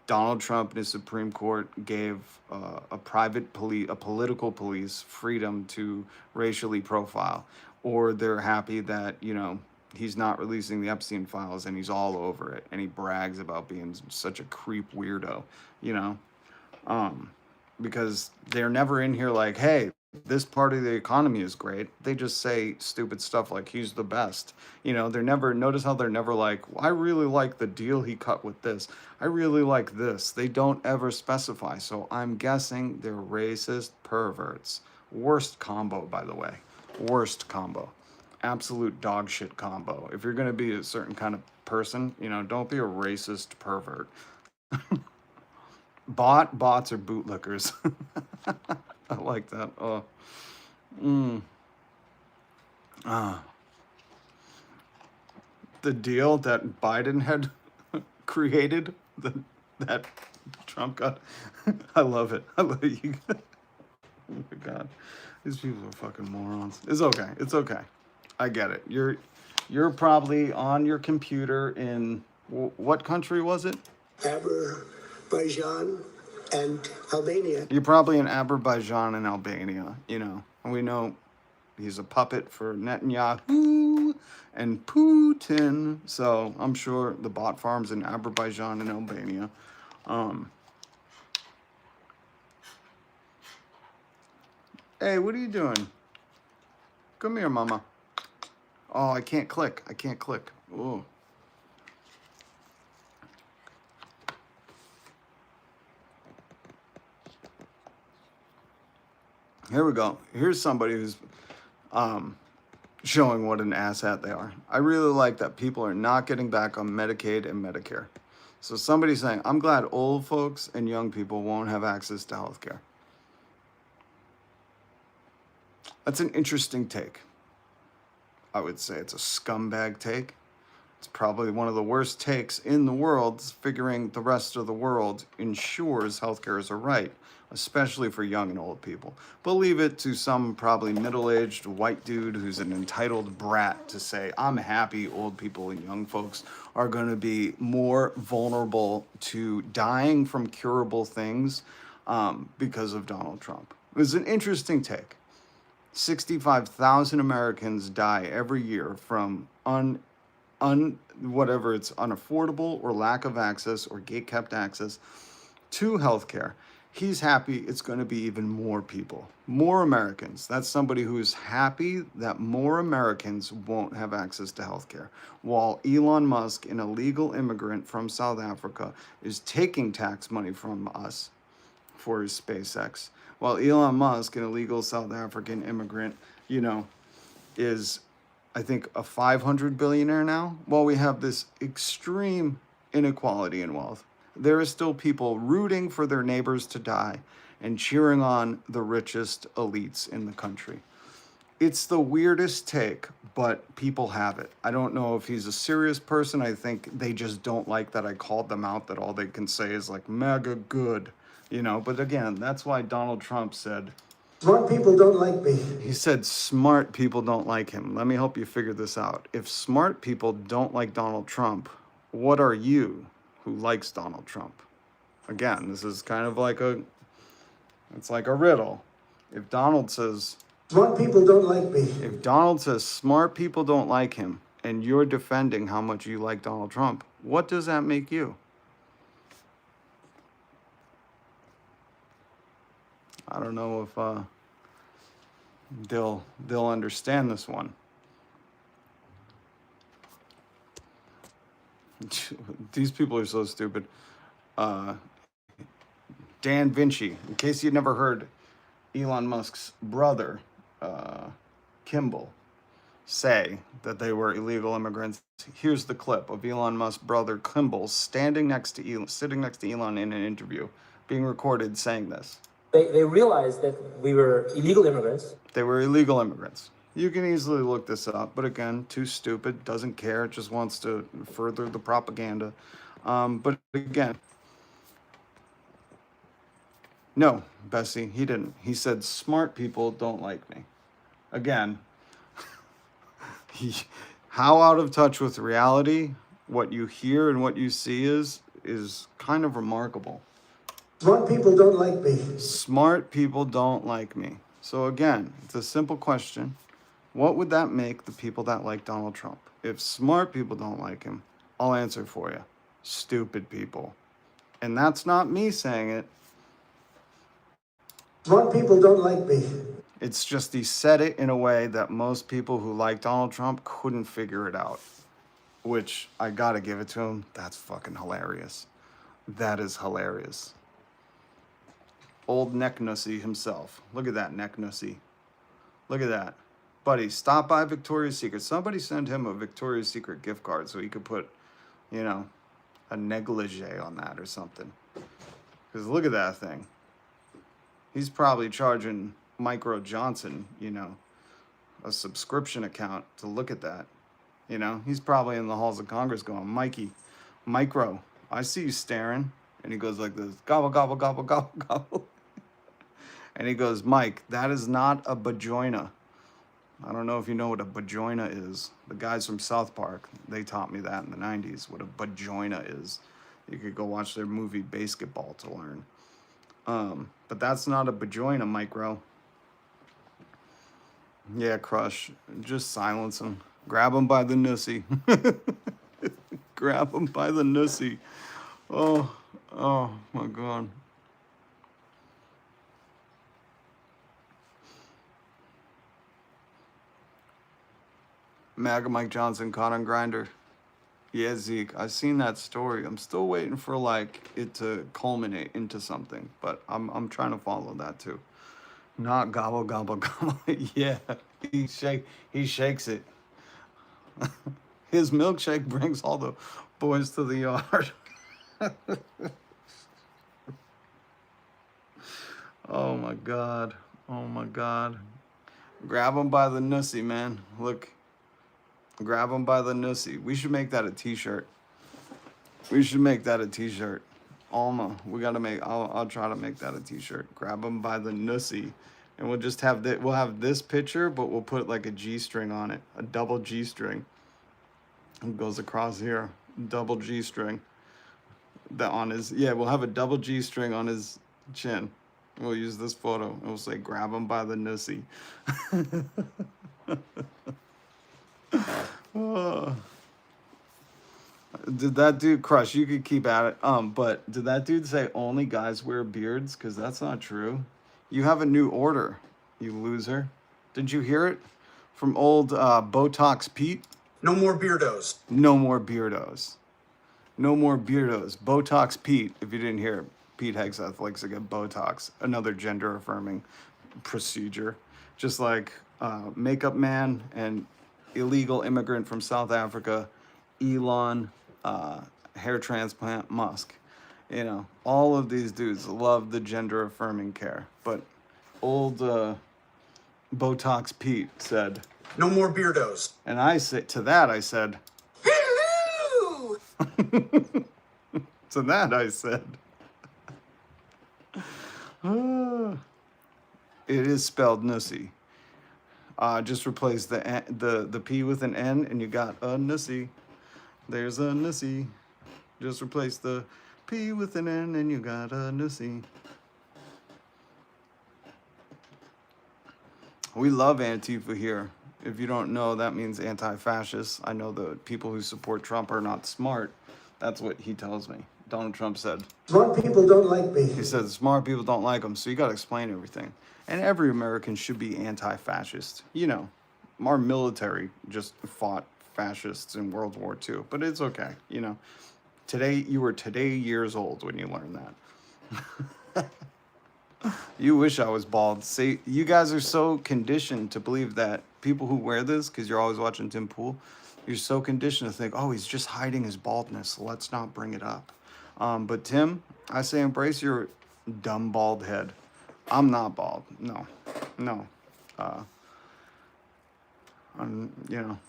Donald Trump and his Supreme Court gave a political police freedom to racially profile. Or they're happy that, you know, he's not releasing the Epstein files and he's all over it. And he brags about being such a creep weirdo, you know. Because they're never in here like, hey, this part of the economy is great. They just say stupid stuff like he's the best. You know, they're never, notice how they're never like, I really like the deal he cut with this. I really like this. They don't ever specify. So I'm guessing they're racist perverts. Worst combo, by the way. Worst combo. Absolute dog shit combo. If you're going to be a certain kind of person, you know, don't be a racist pervert. Bots are bootlickers. I like that. Oh. The deal that Biden had created, that Trump got. I love it. I love you. Oh my God. These people are fucking morons. It's okay. It's okay. I get it. You're probably on your computer in, what country was it? Azerbaijan and Albania. You're probably in Azerbaijan and Albania, you know. And we know he's a puppet for Netanyahu and Putin. So I'm sure the bot farms in Azerbaijan and Albania. Hey, what are you doing? Come here, mama. Oh, I can't click. I can't click. Oh. Here we go. Here's somebody who's showing what an asshat they are. I really like that people are not getting back on Medicaid and Medicare. So somebody's saying, I'm glad old folks and young people won't have access to health care. That's an interesting take. I would say it's a scumbag take. It's probably one of the worst takes in the world, figuring the rest of the world ensures healthcare is a right, especially for young and old people. But leave it to some probably middle-aged white dude who's an entitled brat to say, I'm happy old people and young folks are going to be more vulnerable to dying from curable things because of Donald Trump. It was an interesting take. 65,000 Americans die every year from whatever it's unaffordable or lack of access or gate-kept access to healthcare. He's happy it's going to be even more people, more Americans. That's somebody who is happy that more Americans won't have access to healthcare. While Elon Musk, an illegal immigrant from South Africa, is taking tax money from us for his SpaceX. While Elon Musk, an illegal South African immigrant, you know, is, I think, a 500 billionaire now. While we have this extreme inequality in wealth, there are still people rooting for their neighbors to die and cheering on the richest elites in the country. It's the weirdest take, but people have it. I don't know if he's a serious person. I think they just don't like that I called them out, that all they can say is like mega good, you know. But again, that's why Donald Trump said, Smart people don't like me. he said smart people don't like him. Let me help you figure this out. If smart people don't like Donald Trump, what are you? who likes Donald Trump. Again, this is kind of like it's like a riddle. If Donald says, Smart people don't like me. if Donald says smart people don't like him, and you're defending how much you like Donald Trump, what does that make you? I don't know if they'll understand this one. These people are so stupid. Dan Vinci, in case you'd never heard Elon Musk's brother, Kimball, say that they were illegal immigrants. Here's the clip of Elon Musk's brother Kimball sitting next to Elon in an interview, being recorded saying this. They realized that we were illegal immigrants. They were illegal immigrants. You can easily look this up, but again, too stupid, doesn't care, just wants to further the propaganda. But again, no, Bessie, he didn't. He said, smart people don't like me. Again, how out of touch with reality what you hear and what you see is kind of remarkable. Smart people don't like me. Smart people don't like me. So again, it's a simple question. What would that make the people that like Donald Trump? If smart people don't like him, I'll answer for you. Stupid people. And that's not me saying it. Smart people don't like me. It's just he said it in a way that most people who like Donald Trump couldn't figure it out. Which, I gotta give it to him, that's fucking hilarious. That is hilarious. Old Neck Nussy himself. Look at that Neck Nussy. Look at that. Buddy, stop by Victoria's Secret. Somebody send him a Victoria's Secret gift card so he could put, you know, a negligee on that or something. Because look at that thing. He's probably charging Micro Johnson, you know, a subscription account to look at that. You know, he's probably in the halls of Congress going, Mikey, Micro, I see you staring. And he goes like this, gobble, gobble, gobble, gobble, gobble. And he goes, Mike, that is not a vagina. I don't know if you know what a vagina is. The guys from South Park, they taught me that in the 90s, what a vagina is. You could go watch their movie Basketball to learn. But that's not a vagina, Micro. Yeah, Crush, just silence him. Grab him by the nussy. Grab him by the nussy. Oh my God. MAGA Mike Johnson caught on Grindr. Yeah, Zeke, I've seen that story. I'm still waiting for like it to culminate into something, but I'm trying to follow that too. Not gobble gobble gobble. Yeah, he shakes it. His milkshake brings all the boys to the yard. Oh my God. Oh my God. Grab him by the nussy, man. Look. Grab him by the nussy. We should make that a t-shirt. We should make that a t-shirt. Alma, we gotta make, I'll try to make that a t-shirt. Grab him by the nussy. And we'll just have that, we'll have this picture, but we'll put like a G-string on it. A double G-string. It goes across here. Double G-string. That on his, yeah, we'll have a double G-string on his chin. We'll use this photo and we'll say, grab him by the nussy. Oh. Did that dude, Crush, you could keep at it. But did that dude say only guys wear beards? Because that's not true. You have a new order, you loser. Did you hear it? From old Botox Pete? No more beardos. No more beardos. No more beardos. Botox Pete, if you didn't hear it, Pete Hegseth likes to get Botox, another gender-affirming procedure. Just like Makeup Man and illegal immigrant from South Africa, Elon, hair transplant, Musk. You know, all of these dudes love the gender-affirming care. But old Botox Pete said, No more beardos. and I said, to that I said, Hello! to that I said, it is spelled nussy. Just replace the P with an N and you got a nussy. There's a nussy. Just replace the P with an N and you got a new C. We love Antifa here. If you don't know, that means anti-fascist. I know the people who support Trump are not smart. That's what he tells me. Donald Trump said. Smart people don't like me. He said smart people don't like him, so you got to explain everything. And every American should be anti-fascist. You know, our military just fought fascists in World War II, but it's okay. You know, you were years old when you learned that. You wish I was bald. See, you guys are so conditioned to believe that people who wear this, because you're always watching Tim Pool, you're so conditioned to think, oh, he's just hiding his baldness, so let's not bring it up. But Tim, I say embrace your dumb bald head. I'm not bald. No. You know.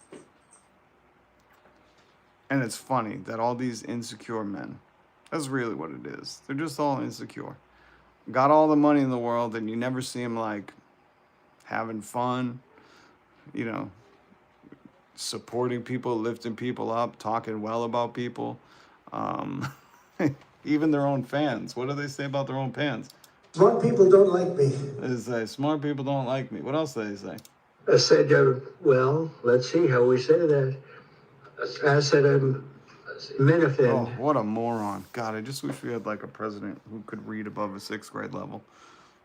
And it's funny that all these insecure men, that's really what it is. They're just all insecure. Got all the money in the world, and you never see them like having fun, you know, supporting people, lifting people up, talking well about people. Even their own fans. What do they say about their own fans? Smart people don't like me. They say, smart people don't like me. What else do they say? I said, well, let's see how we say that. I said, I'm Minifin. Oh, what a moron. God, I just wish we had like a president who could read above a 6th grade level.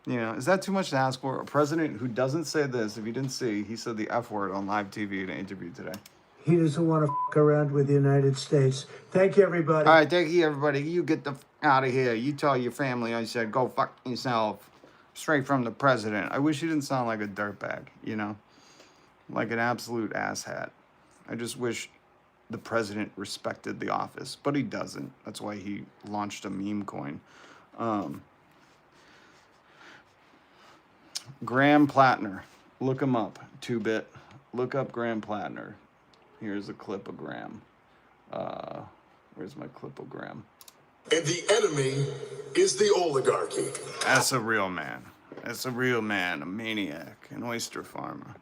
You know, is that too much to ask for? A president who doesn't say this, if you didn't see, he said the F word on live TV in an interview today. He doesn't want to around with the United States. Thank you, everybody. All right, thank you, everybody. You get the out of here. You tell your family I said, go fuck yourself. Straight from the president. I wish he didn't sound like a dirtbag, you know? Like an absolute asshat. I just wish the president respected the office, but he doesn't. That's why he launched a meme coin. Graham Plattner. Look him up. 2-bit. Look up Graham Plattner. Here's a clip of Graham. Where's my clip of Graham? And the enemy is the oligarchy. That's a real man. That's a real man, a maniac, an oyster farmer.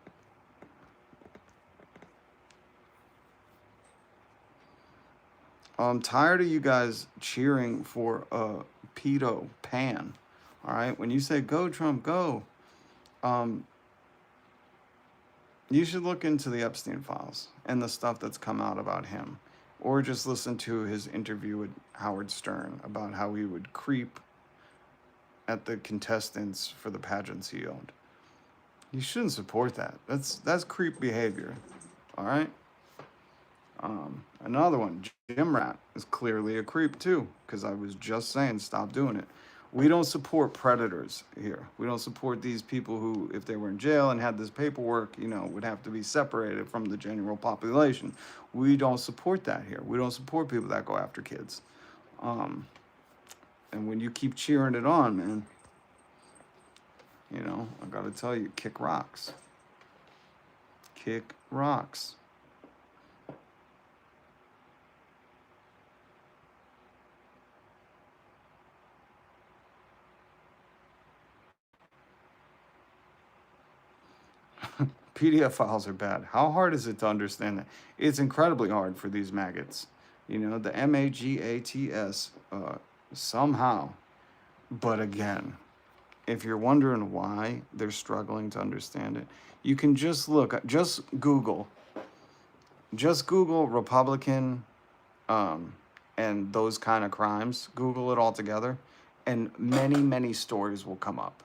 I'm tired of you guys cheering for pedo Pan. All right, when you say go Trump, go, you should look into the Epstein files and the stuff that's come out about him, or just listen to his interview with Howard Stern about how he would creep at the contestants for the pageants he owned. You shouldn't support that. That's creep behavior. All right. Another one, Jim Rat is clearly a creep too, because I was just saying stop doing it. We don't support predators here. We don't support these people who, if they were in jail and had this paperwork, you know, would have to be separated from the general population. We don't support that here. We don't support people that go after kids. And when you keep cheering it on, man, you know, I gotta tell you, kick rocks. Kick rocks. PDF files are bad. How hard is it to understand that? It's incredibly hard for these maggots. You know, the MAGATS, somehow. But again, if you're wondering why they're struggling to understand it, you can just Google Republican and those kind of crimes. Google it all together, and many stories will come up.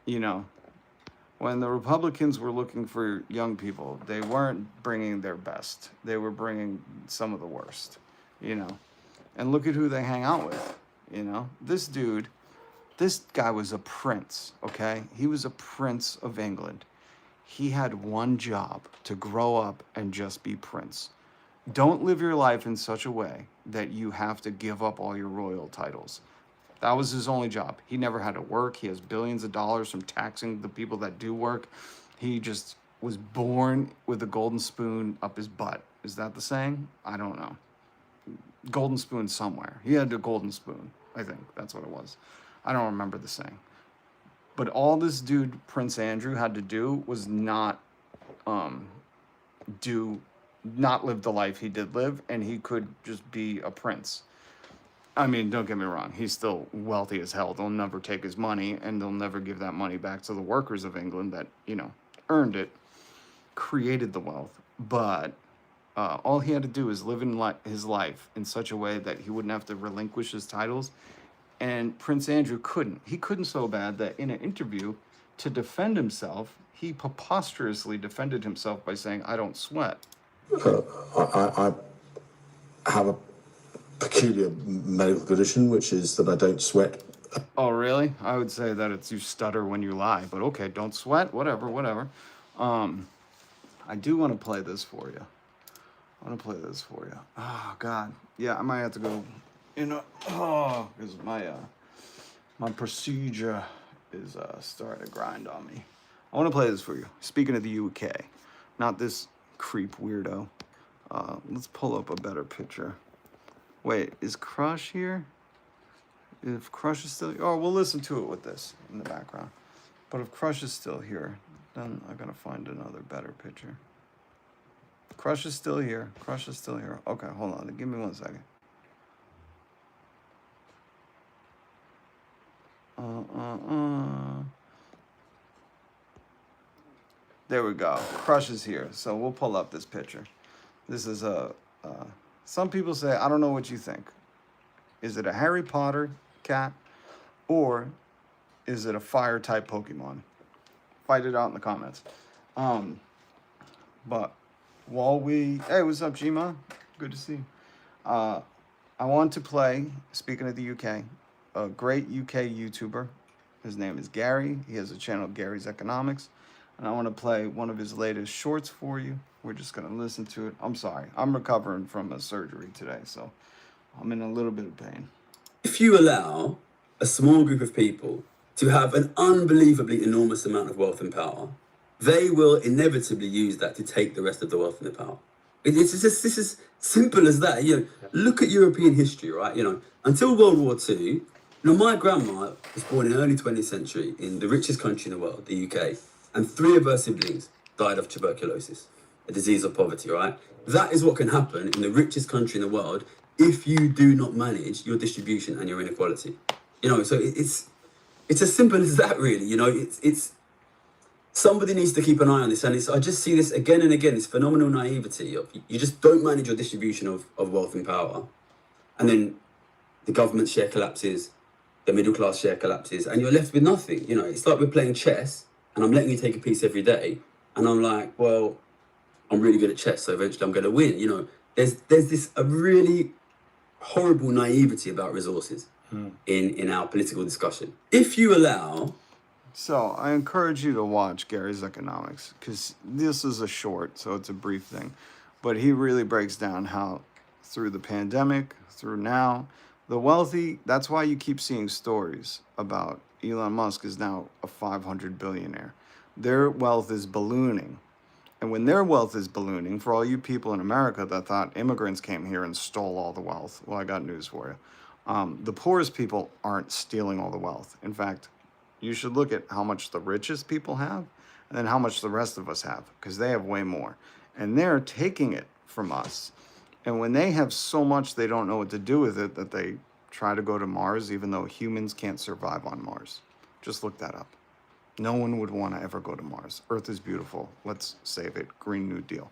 You know, when the Republicans were looking for young people, they weren't bringing their best. They were bringing some of the worst, you know. And look at who they hang out with, you know. This guy was a prince, okay? He was a prince of England. He had one job, to grow up and just be prince. Don't live your life in such a way that you have to give up all your royal titles. That was his only job. He never had to work. He has billions of dollars from taxing the people that do work. He just was born with a golden spoon up his butt. Is that the saying? I don't know. Golden spoon somewhere. He had a golden spoon. I think that's what it was. I don't remember the saying. But all this dude, Prince Andrew, had to do was not do not live the life he did live, and he could just be a prince. I mean, don't get me wrong, he's still wealthy as hell. They'll never take his money, and they'll never give that money back to the workers of England that, earned it, created the wealth. But all he had to do is live his life in such a way that he wouldn't have to relinquish his titles. And Prince Andrew couldn't. He couldn't so bad that in an interview, to defend himself, he preposterously defended himself by saying, "I don't sweat." I have a peculiar medical condition, which is that I don't sweat. Oh, really? I would say that it's you stutter when you lie, but okay, don't sweat, whatever. I do want to play this for you. Oh, God. Yeah, I might have to go, because my procedure is starting to grind on me. I want to play this for you. Speaking of the UK, not this creep weirdo. Let's pull up a better picture. Wait, is Crush here? If Crush is still here, we'll listen to it with this in the background. But if Crush is still here, then I gotta find another better picture. Crush is still here. Okay, hold on. Give me 1 second. There we go. Crush is here. So we'll pull up this picture. This is some people say, I don't know what you think. Is it a Harry Potter cat or is it a fire type Pokemon? Fight it out in the comments. But while hey, what's up, Gma? Good to see you. I want to play, speaking of the UK, a great UK YouTuber. His name is Gary. He has a channel, Gary's Economics. And I want to play one of his latest shorts for you. We're just going to listen to it. I'm sorry. I'm recovering from a surgery today, so I'm in a little bit of pain. If you allow a small group of people to have an unbelievably enormous amount of wealth and power, they will inevitably use that to take the rest of the wealth and the power. It's just this is simple as that. Look at European history, right? Until World War II, my grandma was born in the early 20th century in the richest country in the world, the UK, and 3 of her siblings died of tuberculosis, a disease of poverty, right? That is what can happen in the richest country in the world if you do not manage your distribution and your inequality. So it's as simple as that, really. It's somebody needs to keep an eye on this, and I just see this again and again, this phenomenal naivety of you just don't manage your distribution of wealth and power, and then the government share collapses, the middle class share collapses, and you're left with nothing. It's like we're playing chess, and I'm letting you take a piece every day, and I'm like, well, I'm really good at chess, so eventually I'm going to win. There's this a really horrible naivety about resources in our political discussion. If you allow... So I encourage you to watch Gary's Economics, because this is a short, so it's a brief thing. But he really breaks down how through the pandemic, through now, the wealthy, that's why you keep seeing stories about Elon Musk is now a 500 billionaire. Their wealth is ballooning. And when their wealth is ballooning, for all you people in America that thought immigrants came here and stole all the wealth, well, I got news for you. The poorest people aren't stealing all the wealth. In fact, you should look at how much the richest people have and then how much the rest of us have, because they have way more. And they're taking it from us. And when they have so much they don't know what to do with it, that they try to go to Mars, even though humans can't survive on Mars. Just look that up. No one would want to ever go to Mars. Earth is beautiful. Let's save it. Green New Deal.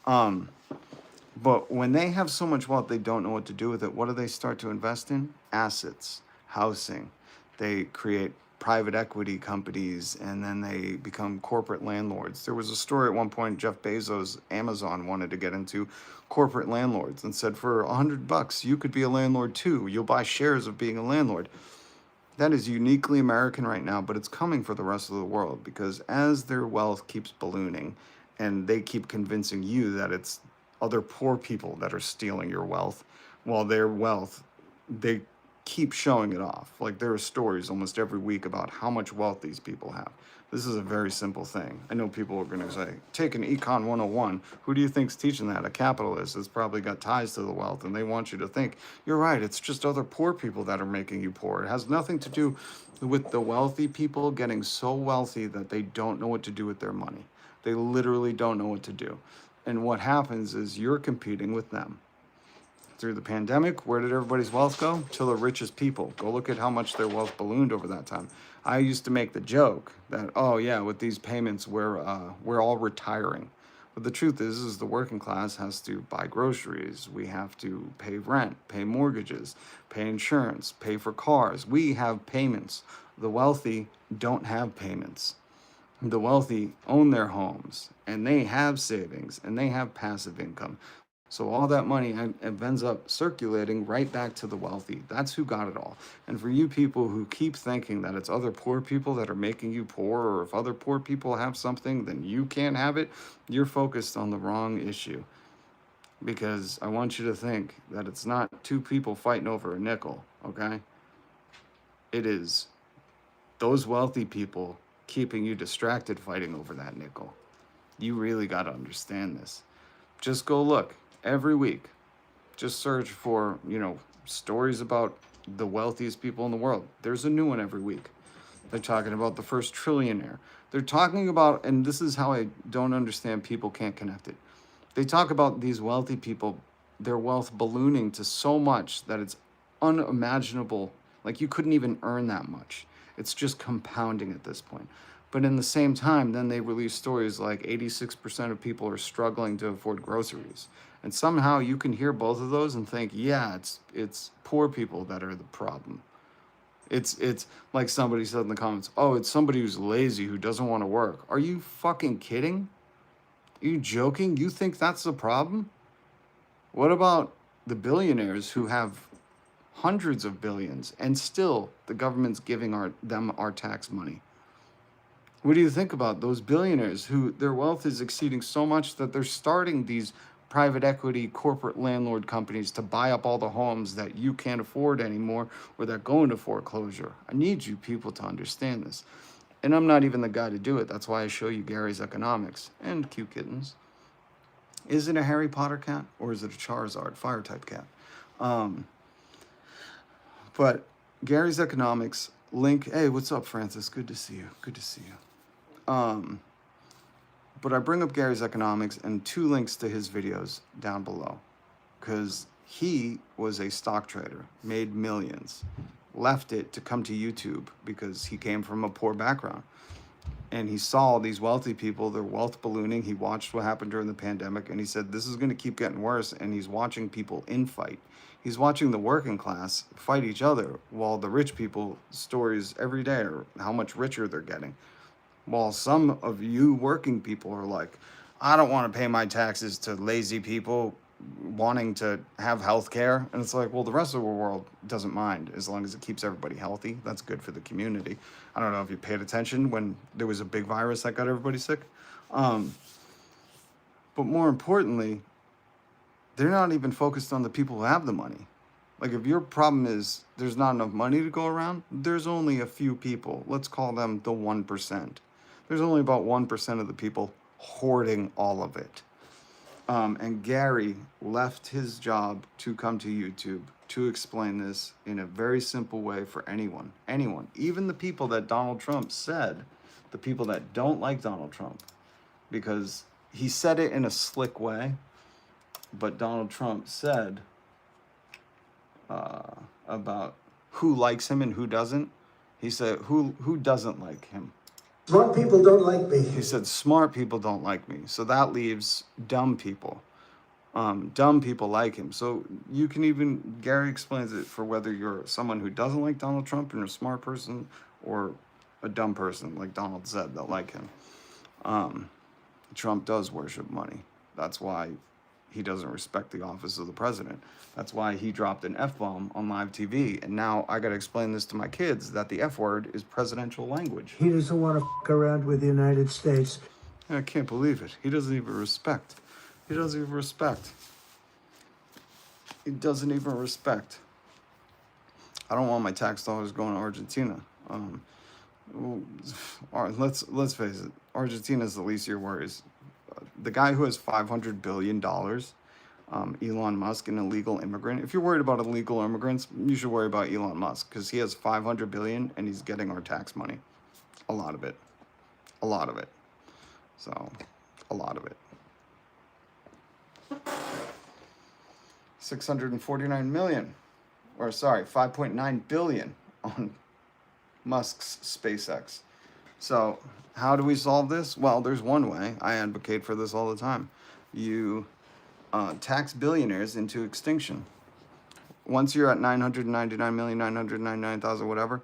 But when they have so much wealth, they don't know what to do with it. What do they start to invest in? Assets, housing. They create private equity companies, and then they become corporate landlords. There was a story at one point, Jeff Bezos, Amazon, wanted to get into corporate landlords and said, for $100, you could be a landlord too. You'll buy shares of being a landlord. That is uniquely American right now, but it's coming for the rest of the world, because as their wealth keeps ballooning and they keep convincing you that it's other poor people that are stealing your wealth, while their wealth, they keep showing it off. Like, there are stories almost every week about how much wealth these people have. This is a very simple thing. I know people are going to say, take an Econ 101. Who do you think's teaching that? A capitalist that's probably got ties to the wealth, and they want you to think, you're right, it's just other poor people that are making you poor. It has nothing to do with the wealthy people getting so wealthy that they don't know what to do with their money. They literally don't know what to do. And what happens is you're competing with them. Through the pandemic, where did everybody's wealth go? To the richest people. Go look at how much their wealth ballooned over that time. I used to make the joke that, oh yeah, with these payments, we're all retiring. But the truth is the working class has to buy groceries. We have to pay rent, pay mortgages, pay insurance, pay for cars. We have payments. The wealthy don't have payments. The wealthy own their homes, and they have savings, and they have passive income. So all that money ends up circulating right back to the wealthy. That's who got it all. And for you people who keep thinking that it's other poor people that are making you poor, or if other poor people have something, then you can't have it, you're focused on the wrong issue. Because I want you to think that it's not two people fighting over a nickel, okay? It is those wealthy people keeping you distracted fighting over that nickel. You really got to understand this. Just go look every week. Just search for, stories about the wealthiest people in the world. There's a new one every week. They're talking about the first trillionaire. They're talking about, and this is how I don't understand people can't connect it. They talk about these wealthy people, their wealth ballooning to so much that it's unimaginable. Like you couldn't even earn that much. It's just compounding at this point. But in the same time, then they release stories like 86% of people are struggling to afford groceries. And somehow you can hear both of those and think, yeah, it's poor people that are the problem. It's like somebody said in the comments, oh, it's somebody who's lazy, who doesn't want to work. Are you fucking kidding? Are you joking? You think that's the problem? What about the billionaires who have hundreds of billions and still the government's giving them our tax money? What do you think about those billionaires who their wealth is exceeding so much that they're starting these private equity corporate landlord companies to buy up all the homes that you can't afford anymore or that go into foreclosure? I need you people to understand this. And I'm not even the guy to do it. That's why I show you Gary's Economics and Cute Kittens. Is it a Harry Potter cat or is it a Charizard fire type cat? But Gary's Economics link. Hey, what's up, Francis? Good to see you. Good to see you. But I bring up Gary's Economics and 2 links to his videos down below, because he was a stock trader, made millions, left it to come to YouTube because he came from a poor background. And he saw these wealthy people, their wealth ballooning. He watched what happened during the pandemic, and he said, this is going to keep getting worse. And he's watching people infight. He's watching the working class fight each other, while the rich people stories every day are how much richer they're getting. While some of you working people are like, I don't want to pay my taxes to lazy people wanting to have health care. And it's like, well, the rest of the world doesn't mind as long as it keeps everybody healthy. That's good for the community. I don't know if you paid attention when there was a big virus that got everybody sick. But more importantly, they're not even focused on the people who have the money. Like if your problem is there's not enough money to go around, there's only a few people. Let's call them the 1%. There's only about 1% of the people hoarding all of it. And Gary left his job to come to YouTube to explain this in a very simple way for anyone, even the people that Donald Trump said, the people that don't like Donald Trump, because he said it in a slick way, but Donald Trump said about who likes him and who doesn't. He said, who doesn't like him? Smart people don't like me. He said, smart people don't like me. So that leaves dumb people. Dumb people like him. So you can even, Gary explains it for whether you're someone who doesn't like Donald Trump and you're a smart person, or a dumb person like Donald said that like him. Trump does worship money. That's why he doesn't respect the office of the president. That's why he dropped an F-bomb on live TV. And now I got to explain this to my kids, that the F word is presidential language. He doesn't want to f*** around with the United States. I can't believe it. He doesn't even respect. He doesn't even respect. He doesn't even respect. I don't want my tax dollars going to Argentina. Let's face it. Argentina is the least of your worries. The guy who has $500 billion, Elon Musk, an illegal immigrant. If you're worried about illegal immigrants, you should worry about Elon Musk, because he has $500 billion and he's getting our tax money. A lot of it. A lot of it. So, a lot of it. 649 million, or sorry, 5.9 billion on Musk's SpaceX. So how do we solve this? Well, there's one way. I advocate for this all the time. You tax billionaires into extinction. Once you're at 999,999,000, whatever,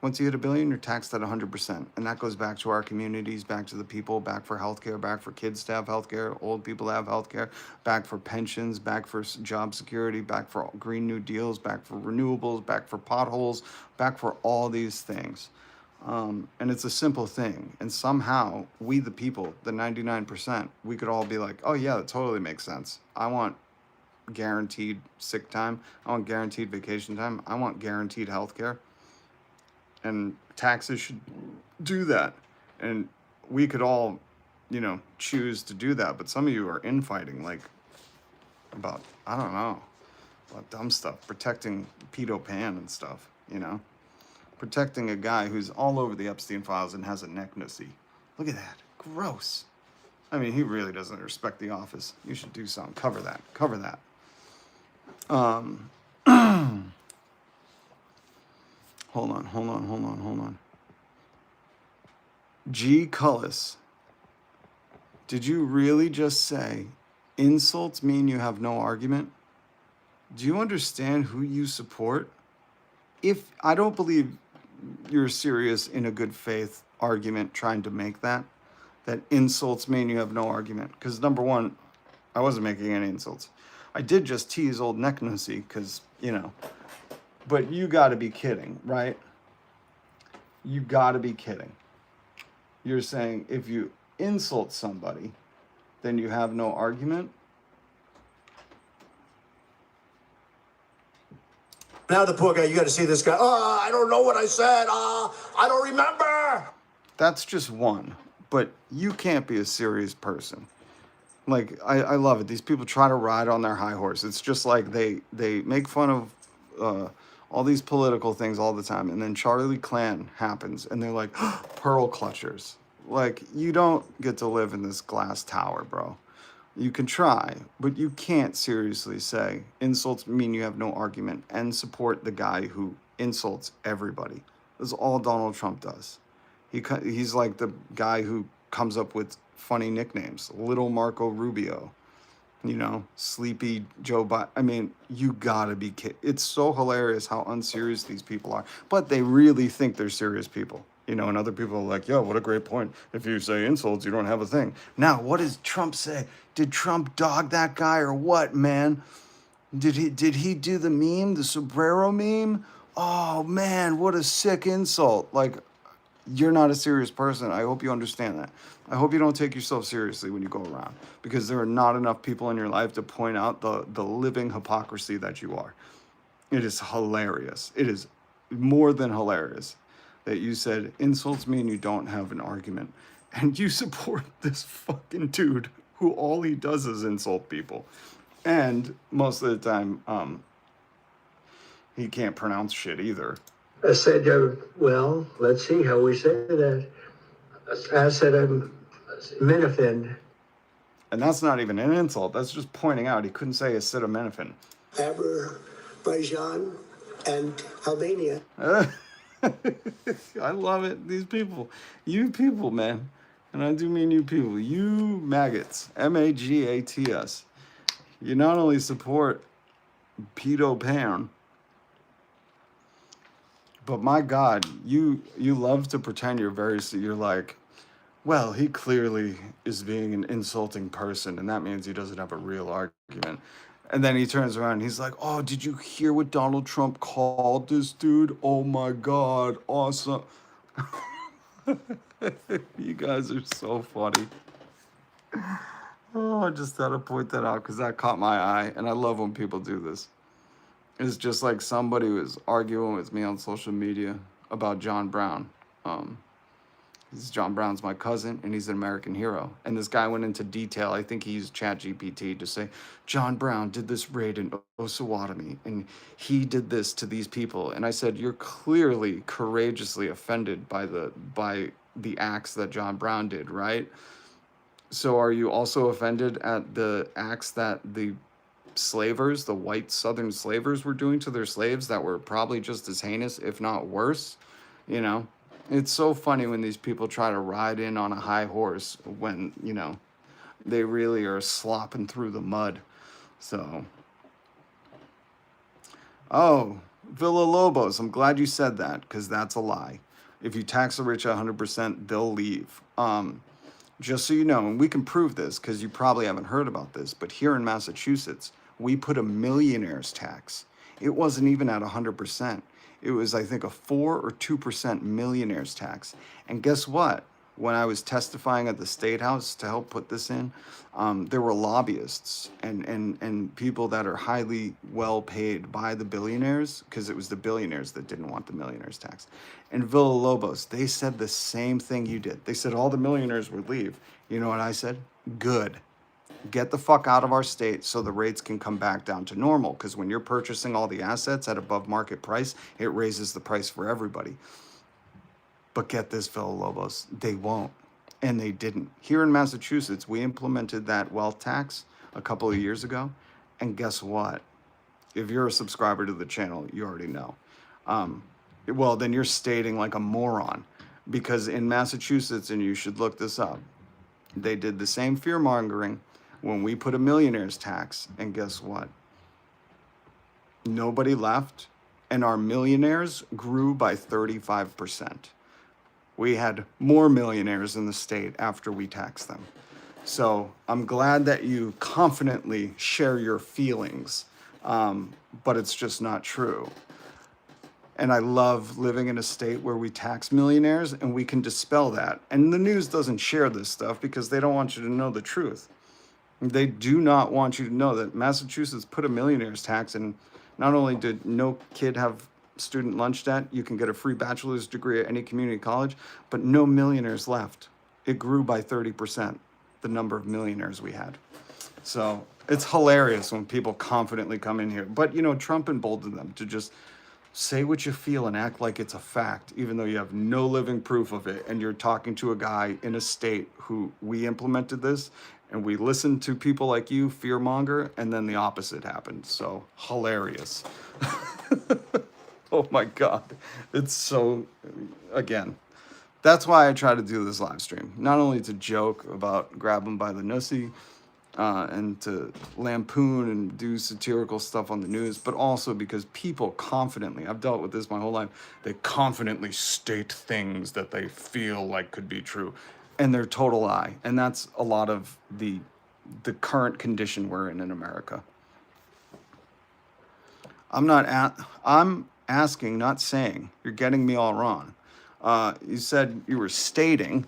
once you hit $1 billion, you're taxed at 100%. And that goes back to our communities, back to the people, back for healthcare, back for kids to have healthcare, old people to have healthcare, back for pensions, back for job security, back for Green New Deals, back for renewables, back for potholes, back for all these things. And it's a simple thing. And somehow we, the people, the 99%, we could all be like, oh yeah, that totally makes sense. I want guaranteed sick time. I want guaranteed vacation time. I want guaranteed healthcare. And taxes should do that. And we could all, choose to do that. But some of you are infighting, like, about, I don't know, about dumb stuff, protecting Pedo Pan and stuff, protecting a guy who's all over the Epstein files and has a neck nussy. Look at that. Gross. I mean, he really doesn't respect the office. You should do something. Cover that. Hold on. G. Cullis, did you really just say insults mean you have no argument? Do you understand who you support? If I don't believe you're serious in a good faith argument trying to make that insults mean you have no argument. Because number one, I wasn't making any insults. I did just tease old neck nussy because, but you got to be kidding, right? You got to be kidding. You're saying if you insult somebody, then you have no argument? Now the poor guy, you got to see this guy. Oh, I don't know what I said. I don't remember. That's just one. But you can't be a serious person. Like, I love it. These people try to ride on their high horse. It's just like they make fun of all these political things all the time. And then Charlie Clan happens. And they're like, pearl clutchers. Like, you don't get to live in this glass tower, bro. You can try, but you can't seriously say insults mean you have no argument and support the guy who insults everybody. That's all Donald Trump does. He's like the guy who comes up with funny nicknames. Little Marco Rubio, Sleepy Joe Biden. I mean, you gotta be kidding. It's so hilarious how unserious these people are, but they really think they're serious people. And other people are like, yo, what a great point. If you say insults, you don't have a thing. Now, what does Trump say? Did Trump dog that guy or what, man? Did he do the meme, the sombrero meme? Oh, man, what a sick insult. Like, you're not a serious person. I hope you understand that. I hope you don't take yourself seriously when you go around, because there are not enough people in your life to point out the living hypocrisy that you are. It is hilarious. It is more than hilarious that you said insults mean you don't have an argument, and you support this fucking dude who all he does is insult people, and most of the time he can't pronounce shit either. I said, well, let's see how we say that. I said, Minifin. And that's not even an insult. That's just pointing out he couldn't say acetaminophen. Azerbaijan and Albania. I love it. These people. You people, man. And I do mean you people. You maggots. MAGATS. You not only support Pedo Pan, but my God, you love to pretend you're like, well, he clearly is being an insulting person, and that means he doesn't have a real argument. And then he turns around and he's like, oh, did you hear what Donald Trump called this dude? Oh my God, awesome. You guys are so funny. Oh, I just had to point that out because that caught my eye, and I love when people do this. It's just like somebody was arguing with me on social media about John Brown. John Brown's my cousin, and he's an American hero. And this guy went into detail. I think he used ChatGPT to say, John Brown did this raid in Osawatomie, and he did this to these people. And I said, you're clearly courageously offended by the acts that John Brown did, right? So are you also offended at the acts that the slavers, the white Southern slavers, were doing to their slaves that were probably just as heinous, if not worse. You know, it's so funny when these people try to ride in on a high horse when, you know, they really are slopping through the mud. So, oh, Villa Lobos, I'm glad you said that, because that's a lie. If you tax the rich 100%, they'll leave. Just so you know, and we can prove this because you probably haven't heard about this, but here in Massachusetts, we put a millionaire's tax. It wasn't even at 100%. It was, I think, a 4 or 2% millionaire's tax. And guess what? When I was testifying at the State House to help put this in, there were lobbyists and people that are highly well paid by the billionaires, because it was the billionaires that didn't want the millionaire's tax. And Villa Lobos, they said the same thing you did. They said all the millionaires would leave. You know what I said? Good. Get the fuck out of our state so the rates can come back down to normal, because when you're purchasing all the assets at above market price, it raises the price for everybody. But get this, Villa Lobos, they won't. And they didn't. Here in Massachusetts, we implemented that wealth tax a couple of years ago. And guess what? If you're a subscriber to the channel, you already know. Well, then you're stating like a moron. Because in Massachusetts, and you should look this up, they did the same fear mongering when we put a millionaire's tax. And guess what? Nobody left. And our millionaires grew by 35%. We had more millionaires in the state after we taxed them. So I'm glad that you confidently share your feelings, but it's just not true. And I love living in a state where we tax millionaires and we can dispel that. And the news doesn't share this stuff because they don't want you to know the truth. They do not want you to know that Massachusetts put a millionaire's tax, and not only did no kid have student lunch debt, you can get a free bachelor's degree at any community college, but no millionaires left. It grew by 30%, the number of millionaires we had. So it's hilarious when people confidently come in here. But, you know, Trump emboldened them to just say what you feel and act like it's a fact, even though you have no living proof of it. And you're talking to a guy in a state who we implemented this, and we listened to people like you fearmonger, and then the opposite happened. So hilarious. Oh my God. It's so, again, that's why I try to do this live stream. Not only to joke about grab them by the nussy and to lampoon and do satirical stuff on the news, but also because people confidently, I've dealt with this my whole life, they confidently state things that they feel like could be true, and they're total lie. And that's a lot of the current condition we're in America. I'm asking, not saying. You're getting me all wrong. You said you were stating,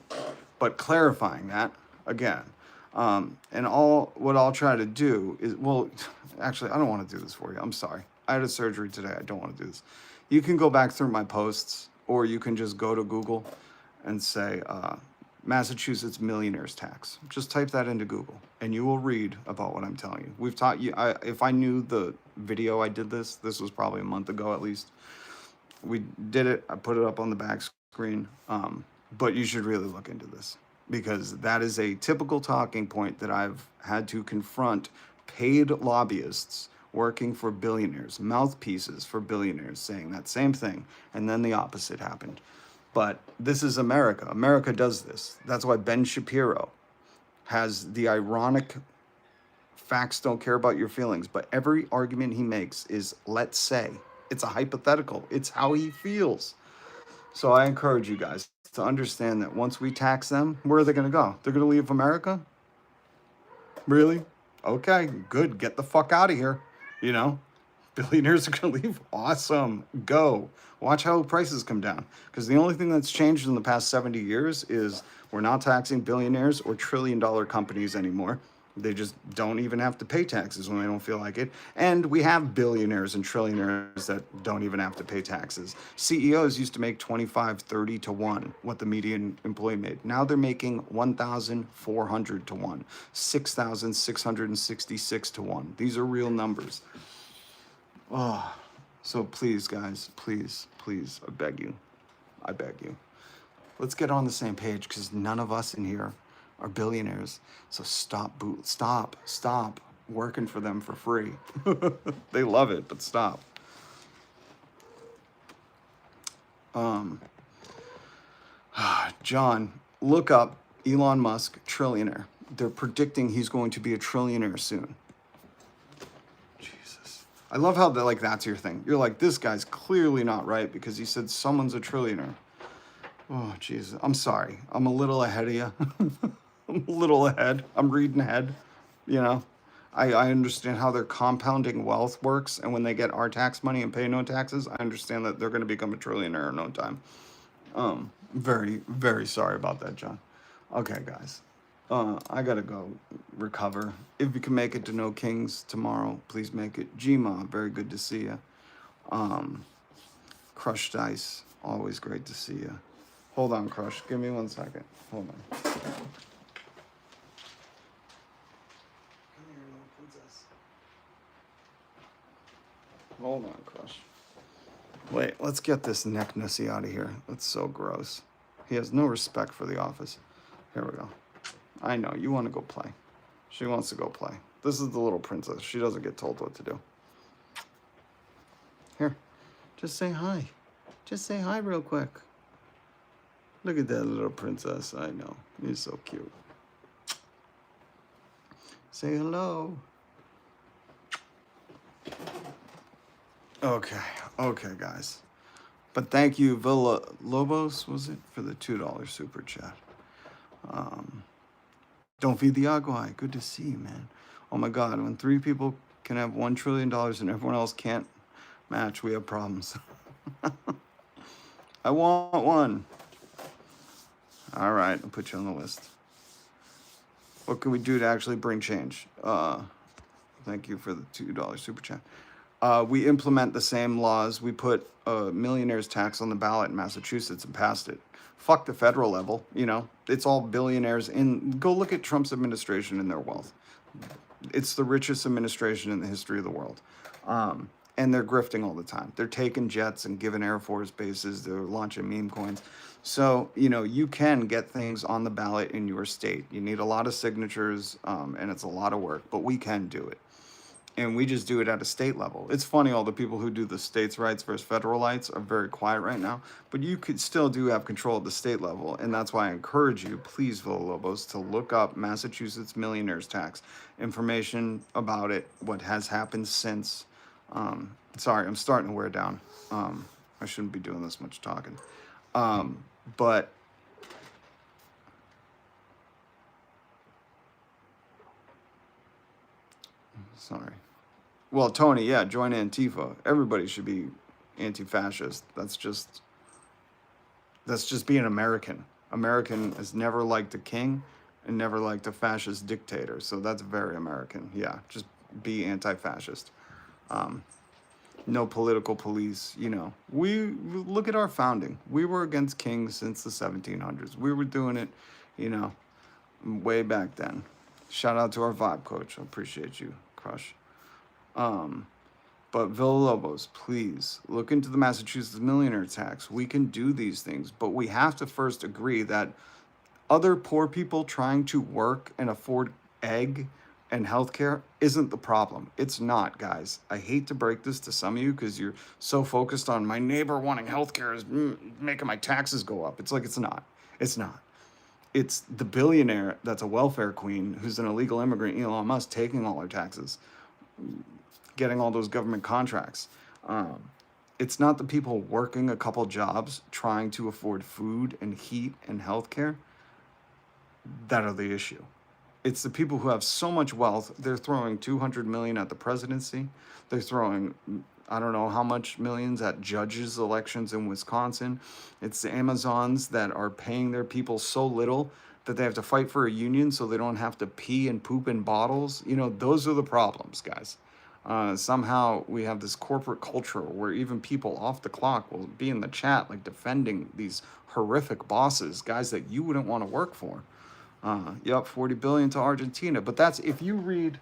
but clarifying that again. And what I'll try to do is, well, actually, I don't want to do this for you. I'm sorry. I had a surgery today. I don't want to do this. You can go back through my posts, or you can just go to Google and say, Massachusetts millionaire's tax. Just type that into Google and you will read about what I'm telling you. We've taught you, if I knew the video I did this was probably a month ago at least. We did it, I put it up on the back screen, but you should really look into this, because that is a typical talking point that I've had to confront paid lobbyists working for billionaires, mouthpieces for billionaires, saying that same thing, and then the opposite happened. But this is America. America does this. That's why Ben Shapiro has the ironic facts don't care about your feelings, but every argument he makes is, let's say. It's a hypothetical. It's how he feels. So I encourage you guys to understand that once we tax them, where are they going to go? They're going to leave America? Really? Okay, good. Get the fuck out of here. You know, billionaires are going to leave. Awesome. Go. Watch how prices come down. Because the only thing that's changed in the past 70 years is we're not taxing billionaires or trillion-dollar companies anymore. They just don't even have to pay taxes when they don't feel like it. And we have billionaires and trillionaires that don't even have to pay taxes. CEOs used to make 25, 30 to 1, what the median employee made. Now they're making 1,400 to 1, 6,666 to 1. These are real numbers. Oh, so please, guys, please, please, I beg you. Let's get on the same page, because none of us in here are billionaires. So stop working for them for free. They love it, but stop. John, look up Elon Musk, trillionaire. They're predicting he's going to be a trillionaire soon. Jesus. I love how that's your thing. You're like, this guy's clearly not right because he said someone's a trillionaire. Oh, Jesus. I'm sorry. I'm a little ahead of you. I'm a little ahead. I'm reading ahead. You know, I understand how their compounding wealth works. And when they get our tax money and pay no taxes, I understand that they're going to become a trillionaire in no time. Very, very sorry about that, John. Okay, guys. I gotta go recover. If you can make it to No Kings tomorrow, please make it. Gma, very good to see you. Crush Dice, always great to see you. Hold on, Crush. Give me 1 second. Hold on. Come here, little princess. Hold on, Crush. Wait, let's get this neck nussy out of here. That's so gross. He has no respect for the office. Here we go. I know, you want to go play. She wants to go play. This is the little princess. She doesn't get told what to do. Here, just say hi. Just say hi real quick. Look at that little princess. I know, he's so cute. Say hello. Okay, guys. But thank you, Villa Lobos, was it, for the $2 super chat. Don't feed the agua. Good to see you, man. Oh my God, when 3 people can have $1 trillion and everyone else can't match, we have problems. I want one. All right, I'll put you on the list. What can we do to actually bring change? Thank you for the $2 super chat. We implement the same laws. We put a millionaire's tax on the ballot in Massachusetts and passed it. Fuck the federal level, you know. It's all billionaires. Go look at Trump's administration and their wealth. It's the richest administration in the history of the world. And they're grifting all the time. They're taking jets and giving Air Force bases. They're launching meme coins. So, you know, you can get things on the ballot in your state. You need a lot of signatures, and it's a lot of work, but we can do it. And we just do it at a state level. It's funny, all the people who do the states' rights versus federal rights are very quiet right now, but you could still do have control at the state level. And that's why I encourage you, please, Villalobos, to look up Massachusetts millionaire's tax, information about it, what has happened since. Sorry, I'm starting to wear down. I shouldn't be doing this much talking. But sorry. Well, Tony, yeah, join Antifa. Everybody should be anti-fascist. That's just being American. American has never liked a king and never liked a fascist dictator. So that's very American. Yeah, just be anti-fascist. No political police, you know. We look at our founding. We were against kings since the 1700s. We were doing it, you know, way back then. Shout out to our vibe coach. I appreciate you, Crush. But Villalobos, please look into the Massachusetts millionaire tax. We can do these things, but we have to first agree that other poor people trying to work and afford egg and healthcare isn't the problem. It's not, guys. I hate to break this to some of you because you're so focused on my neighbor wanting healthcare is making my taxes go up. It's like, it's not. It's not. It's the billionaire that's a welfare queen who's an illegal immigrant, Elon Musk, taking all our taxes, getting all those government contracts. It's not the people working a couple jobs trying to afford food and heat and healthcare that are the issue. It's the people who have so much wealth. They're throwing $200 million at the presidency. They're throwing, I don't know how much millions at judges' elections in Wisconsin. It's the Amazons that are paying their people so little that they have to fight for a union so they don't have to pee and poop in bottles. You know, those are the problems, guys. Somehow we have this corporate culture where even people off the clock will be in the chat, like defending these horrific bosses, guys that you wouldn't want to work for. Yep, 40 billion to Argentina. But that's, if you read,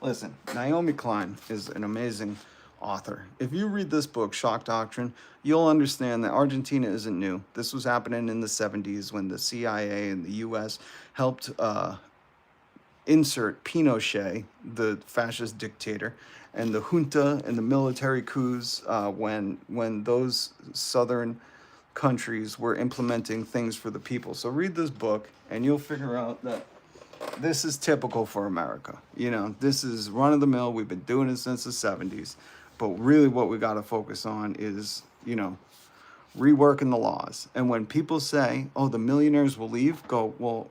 listen, Naomi Klein is an amazing author. If you read this book, Shock Doctrine, you'll understand that Argentina isn't new. This was happening in the 70s when the CIA and the US helped insert Pinochet, the fascist dictator, and the junta and the military coups when those southern countries were implementing things for the people. So read this book and you'll figure out that this is typical for America. You know, this is run of the mill. We've been doing it since the 70s. But really what we got to focus on is, you know, reworking the laws. And when people say, oh, the millionaires will leave, go, well,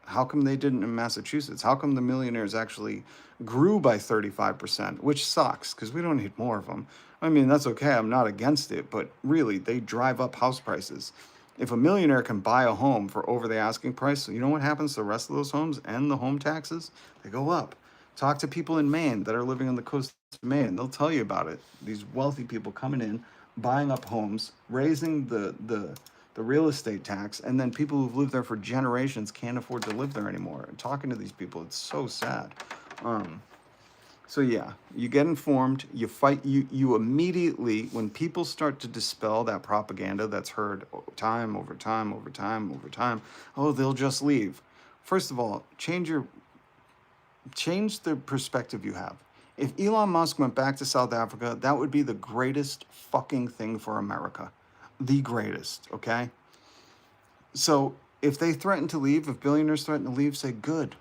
how come they didn't in Massachusetts? How come the millionaires actually grew by 35%, which sucks because we don't need more of them. I mean, that's okay. I'm not against it, but really, they drive up house prices. If a millionaire can buy a home for over the asking price, you know what happens to the rest of those homes and the home taxes? They go up. Talk to people in Maine that are living on the coast of Maine. They'll tell you about it. These wealthy people coming in, buying up homes, raising the real estate tax, and then people who've lived there for generations can't afford to live there anymore. And talking to these people, it's so sad. So yeah, you get informed, you fight, you immediately, when people start to dispel that propaganda that's heard time over time over time over time, oh, they'll just leave. First of all, change the perspective you have. If Elon Musk went back to South Africa, that would be the greatest fucking thing for America. The greatest, okay? So if they threaten to leave, if billionaires threaten to leave, say, good.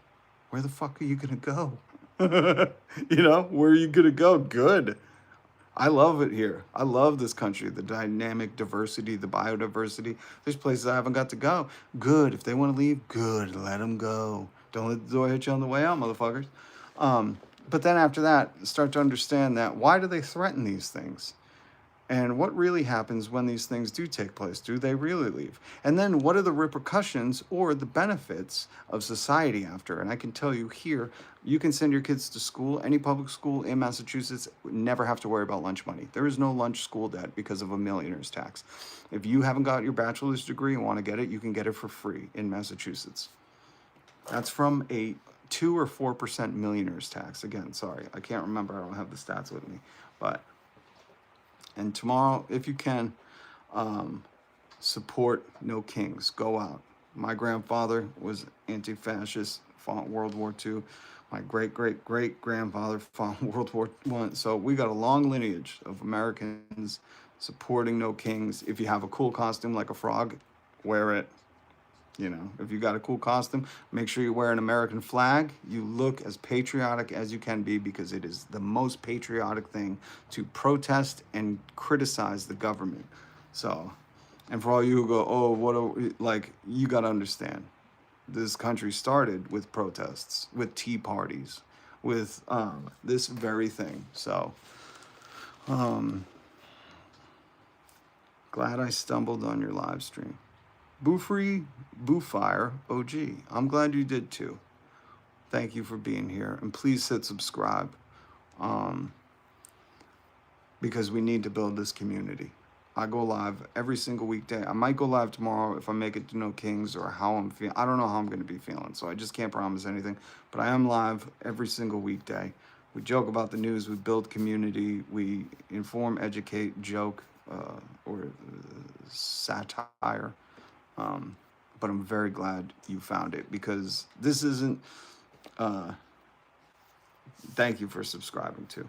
Where the fuck are you gonna go? You know, where are you gonna go? Good. I love it here. I love this country, the dynamic diversity, the biodiversity. There's places I haven't got to go. Good. If they want to leave, good. Let them go. Don't let the door hit you on the way out, motherfuckers. But then after that, start to understand that why do they threaten these things? And what really happens when these things do take place? Do they really leave? And then what are the repercussions or the benefits of society after? And I can tell you here, you can send your kids to school, any public school in Massachusetts, never have to worry about lunch money. There is no lunch school debt because of a millionaire's tax. If you haven't got your bachelor's degree and want to get it, you can get it for free in Massachusetts. That's from a 2 or 4% millionaire's tax. Again, sorry, I can't remember. I don't have the stats with me. And tomorrow, if you can, support No Kings. Go out. My grandfather was anti-fascist, fought World War II. My great-great-great-grandfather fought World War I. So we got a long lineage of Americans supporting No Kings. If you have a cool costume like a frog, wear it. You know, if you got a cool costume, make sure you wear an American flag. You look as patriotic as you can be because it is the most patriotic thing to protest and criticize the government. So, and for all you who go, oh, like, you got to understand, this country started with protests, with tea parties, with this very thing. So, glad I stumbled on your live stream. Boofree, Boofire, OG. I'm glad you did too. Thank you for being here. And please hit subscribe. Because we need to build this community. I go live every single weekday. I might go live tomorrow if I make it to No Kings or how I'm feeling. I don't know how I'm going to be feeling, so I just can't promise anything. But I am live every single weekday. We joke about the news. We build community. We inform, educate, joke, or satire. But I'm very glad you found it because this isn't, thank you for subscribing too.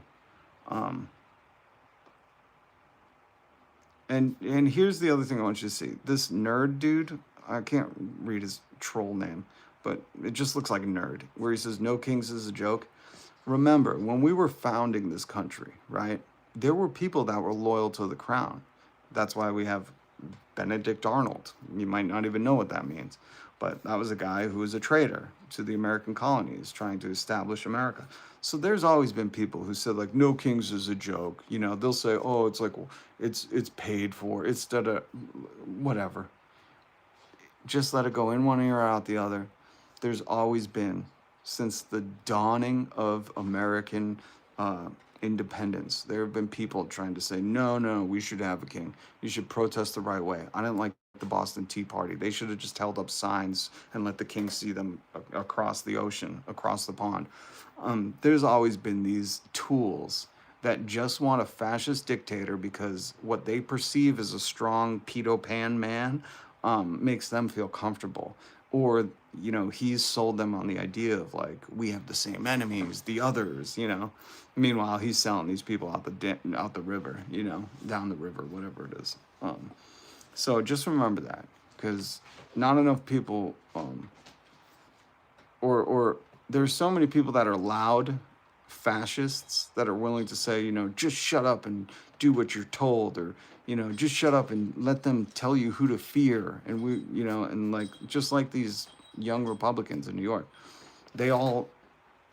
And here's the other thing I want you to see. This nerd dude, I can't read his troll name, but it just looks like a nerd, where he says, No Kings is a joke. Remember, when we were founding this country, right, there were people that were loyal to the crown. That's why we have Benedict Arnold. You might not even know what that means, but that was a guy who was a traitor to the American colonies trying to establish America. So there's always been people who said, like, No Kings is a joke. You know, they'll say, oh, it's like, it's paid for, it's whatever. Just let it go in one ear, out the other. There's always been, since the dawning of American independence, there have been people trying to say, no, we should have a king. You should protest the right way. I didn't like the Boston Tea Party. They should have just held up signs and let the king see them across the ocean, across the pond. There's always been these tools that just want a fascist dictator because what they perceive as a strong pedo pan man makes them feel comfortable. or, you know, he's sold them on the idea of like, we have the same enemies, the others, you know. Meanwhile, he's selling these people out the river, you know, down the river, whatever it is. So just remember that, because not enough people, or there's so many people that are loud fascists that are willing to say, you know, just shut up and do what you're told, or, you know, just shut up and let them tell you who to fear. And we, you know, and like, just like these young Republicans in New York, they all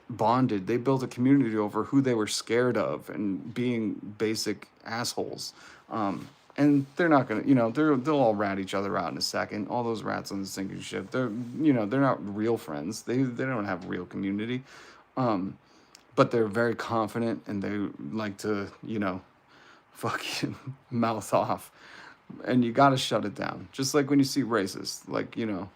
bonded. They built a community over who they were scared of and being basic assholes. And they're not gonna, you know, they'll all rat each other out in a second. All those rats on the sinking ship, they're, you know, they're not real friends. They don't have real community. But they're very confident, and they like to, you know, fucking mouth off. And you gotta shut it down. Just like when you see racists, like, you know,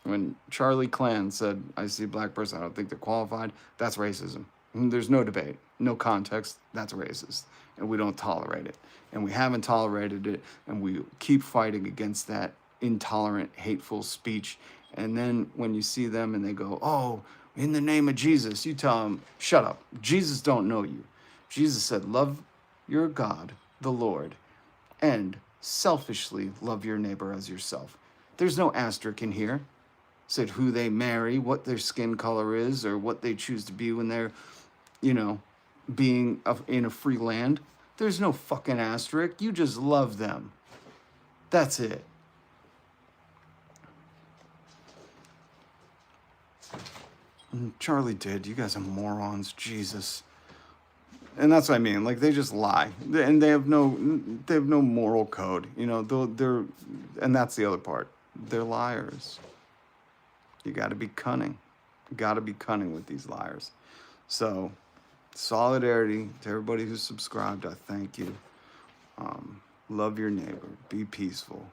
when Charlie Clan said, I see a black person, I don't think they're qualified, that's racism. And there's no debate, no context, that's racist. And we don't tolerate it. And we haven't tolerated it, and we keep fighting against that intolerant, hateful speech. And then when you see them and they go, oh, in the name of Jesus, you tell them, shut up. Jesus don't know you. Jesus said, love your God, the Lord, and selfishly love your neighbor as yourself. There's no asterisk in here. Said who they marry, what their skin color is, or what they choose to be when they're, you know, being in a free land. There's no fucking asterisk. You just love them. That's it. Charlie did. You guys are morons. Jesus. And that's what I mean. Like, they just lie, and they have no moral code. You know, they're, and that's the other part. They're liars. You got to be cunning. You got to be cunning with these liars. So, solidarity to everybody who's subscribed. I thank you. Love your neighbor. Be peaceful.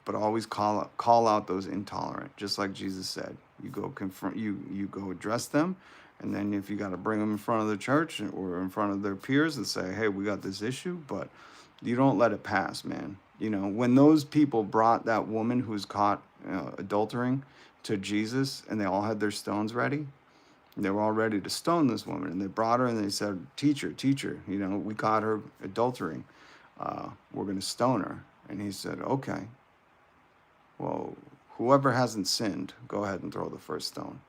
But always call out those intolerant, just like Jesus said. You go confront, you go address them, and then if you got to bring them in front of the church or in front of their peers and say, hey, we got this issue, but you don't let it pass, man. You know, when those people brought that woman who was caught adultering to Jesus, and they all had their stones ready, they were all ready to stone this woman, and they brought her and they said, teacher, you know, we caught her adultering. We're going to stone her. And he said, okay, well, whoever hasn't sinned, go ahead and throw the first stone.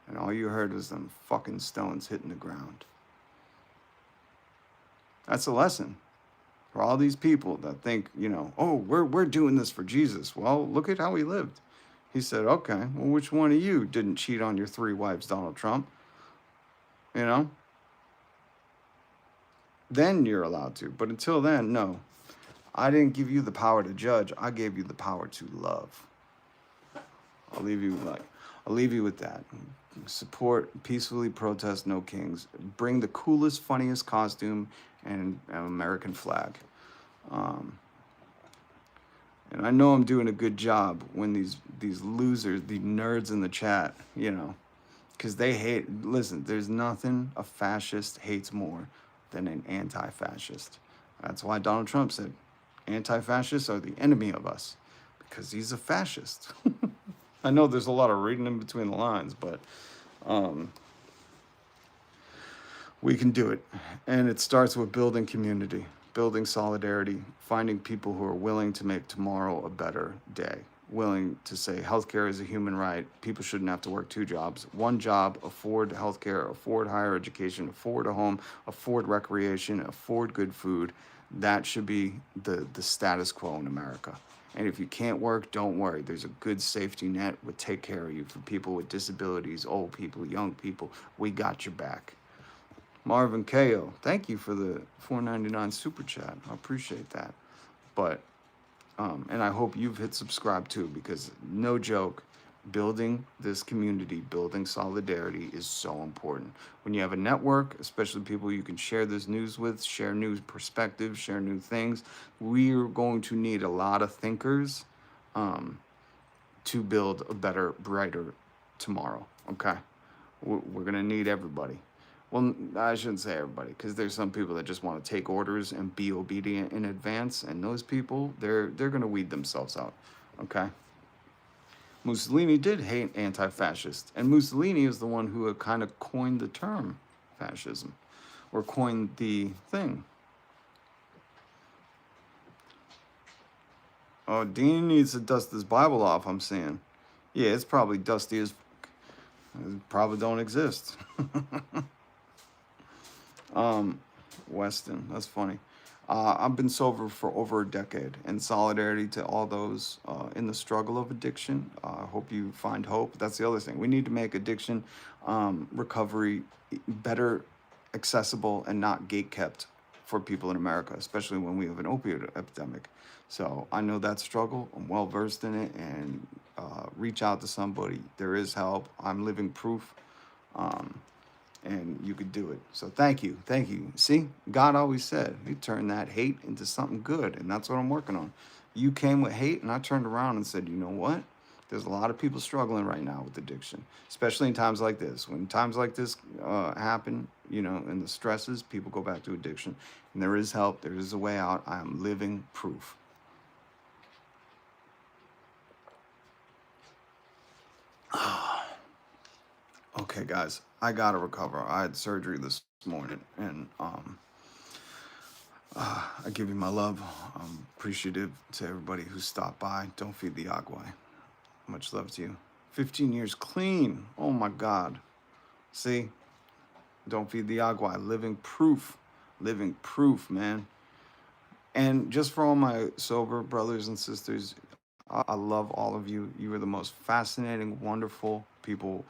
And all you heard was them fucking stones hitting the ground. That's a lesson for all these people that think, you know, oh, we're doing this for Jesus. Well, look at how he lived. He said, okay, well, which one of you didn't cheat on your 3 wives, Donald Trump? You know? Then you're allowed to. But until then, no. I didn't give you the power to judge. I gave you the power to love. I'll leave you with that. Support, peacefully protest, no kings. Bring the coolest, funniest costume and an American flag. And I know I'm doing a good job when these losers, the nerds in the chat, you know, because they hate, listen, there's nothing a fascist hates more than an anti-fascist. That's why Donald Trump said, anti-fascists are the enemy of us, because he's a fascist. I know there's a lot of reading in between the lines, but we can do it. And it starts with building community, building solidarity, finding people who are willing to make tomorrow a better day, willing to say healthcare is a human right. People shouldn't have to work 2 jobs. 1 job, afford healthcare, afford higher education, afford a home, afford recreation, afford good food. That should be the status quo in America. And if you can't work, don't worry. There's a good safety net. We'll take care of you. For people with disabilities, old people, young people, we got your back. Marvin Ko, thank you for the $4.99 super chat. I appreciate that. But, and I hope you've hit subscribe too, because no joke, building this community, building solidarity is so important. When you have a network, especially people you can share this news with, share new perspectives, share new things, we are going to need a lot of thinkers to build a better, brighter tomorrow, okay? We're going to need everybody. Well, I shouldn't say everybody, because there's some people that just want to take orders and be obedient in advance, and those people, they're going to weed themselves out, okay? Mussolini did hate anti-fascist, and Mussolini is the one who had kind of coined the term fascism, or coined the thing. Oh, Dean needs to dust his Bible off, I'm saying. Yeah, it's probably dusty as it probably don't exist. Weston, that's funny. I've been sober for over a decade, and solidarity to all those in the struggle of addiction. I hope you find hope. That's the other thing. We need to make addiction recovery better accessible and not gatekept for people in America, especially when we have an opioid epidemic. So I know that struggle. I'm well versed in it, and reach out to somebody. There is help. I'm living proof. And you could do it. So thank you. Thank you. See, God always said he turned that hate into something good. And that's what I'm working on. You came with hate, and I turned around and said, you know what? There's a lot of people struggling right now with addiction, especially in times like this. When times like this happen, you know, and the stresses, people go back to addiction. And there is help. There is a way out. I am living proof. Okay, guys, I gotta recover. I had surgery this morning, and I give you my love. I'm appreciative to everybody who stopped by. Don't feed the agua. Much love to you. 15 years clean. Oh my God. See? Don't feed the agua. Living proof. Living proof, man. And just for all my sober brothers and sisters, I love all of you. You are the most fascinating, wonderful people.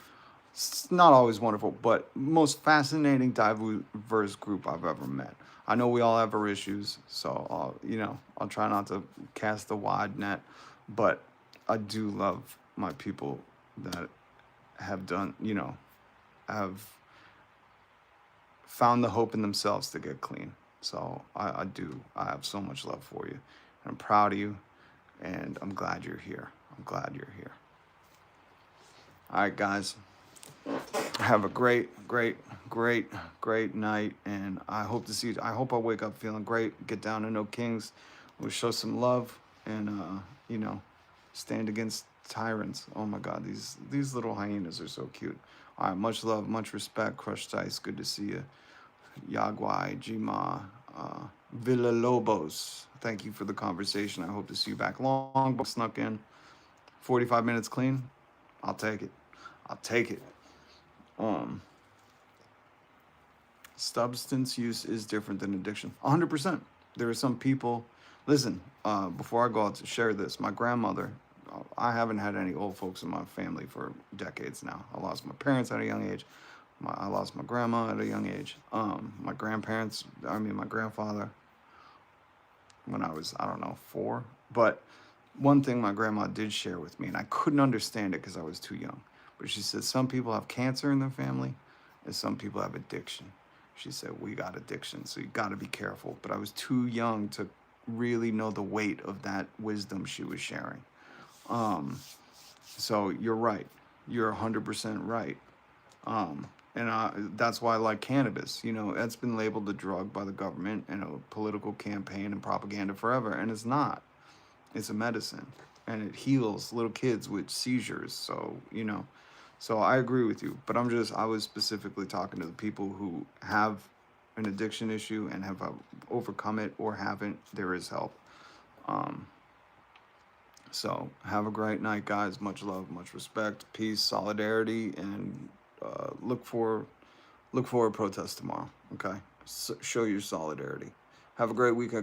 It's not always wonderful, but most fascinating, diverse group I've ever met. I know we all have our issues, so you know, I'll try not to cast a wide net, but I do love my people that have done, you know, have found the hope in themselves to get clean. So I do. I have so much love for you. I'm proud of you, and I'm glad you're here. I'm glad you're here. All right, guys. Have a great night, and I hope to see you. I hope I wake up feeling great, get down to No Kings. We'll show some love, and you know, stand against tyrants. Oh my God, these little hyenas are so cute. All right, much love, much respect. Crushed Ice, good to see you. Yaguai, Jima, Villalobos, thank you for the conversation. I hope to see you back. Long snuck in, 45 minutes clean. I'll take it. I'll take it. Substance use is different than addiction. 100%. There are some people, listen, before I go out to share this, my grandmother, I haven't had any old folks in my family for decades now. I lost my parents at a young age. I lost my grandma at a young age. My grandfather, when I was, I don't know, 4. But one thing my grandma did share with me, and I couldn't understand it because I was too young, but she said some people have cancer in their family and some people have addiction. She said, we got addiction, so you got to be careful. But I was too young to really know the weight of that wisdom she was sharing. So you're right. You're 100% right. And that's why I like cannabis. You know, it's been labeled a drug by the government and a political campaign and propaganda forever, and it's not. It's a medicine, and it heals little kids with seizures. So, you know, so I agree with you, but I was specifically talking to the people who have an addiction issue and have overcome it or haven't. There is help. So have a great night, guys. Much love, much respect, peace, solidarity, and look for a protest tomorrow. Okay, show your solidarity. Have a great weekend.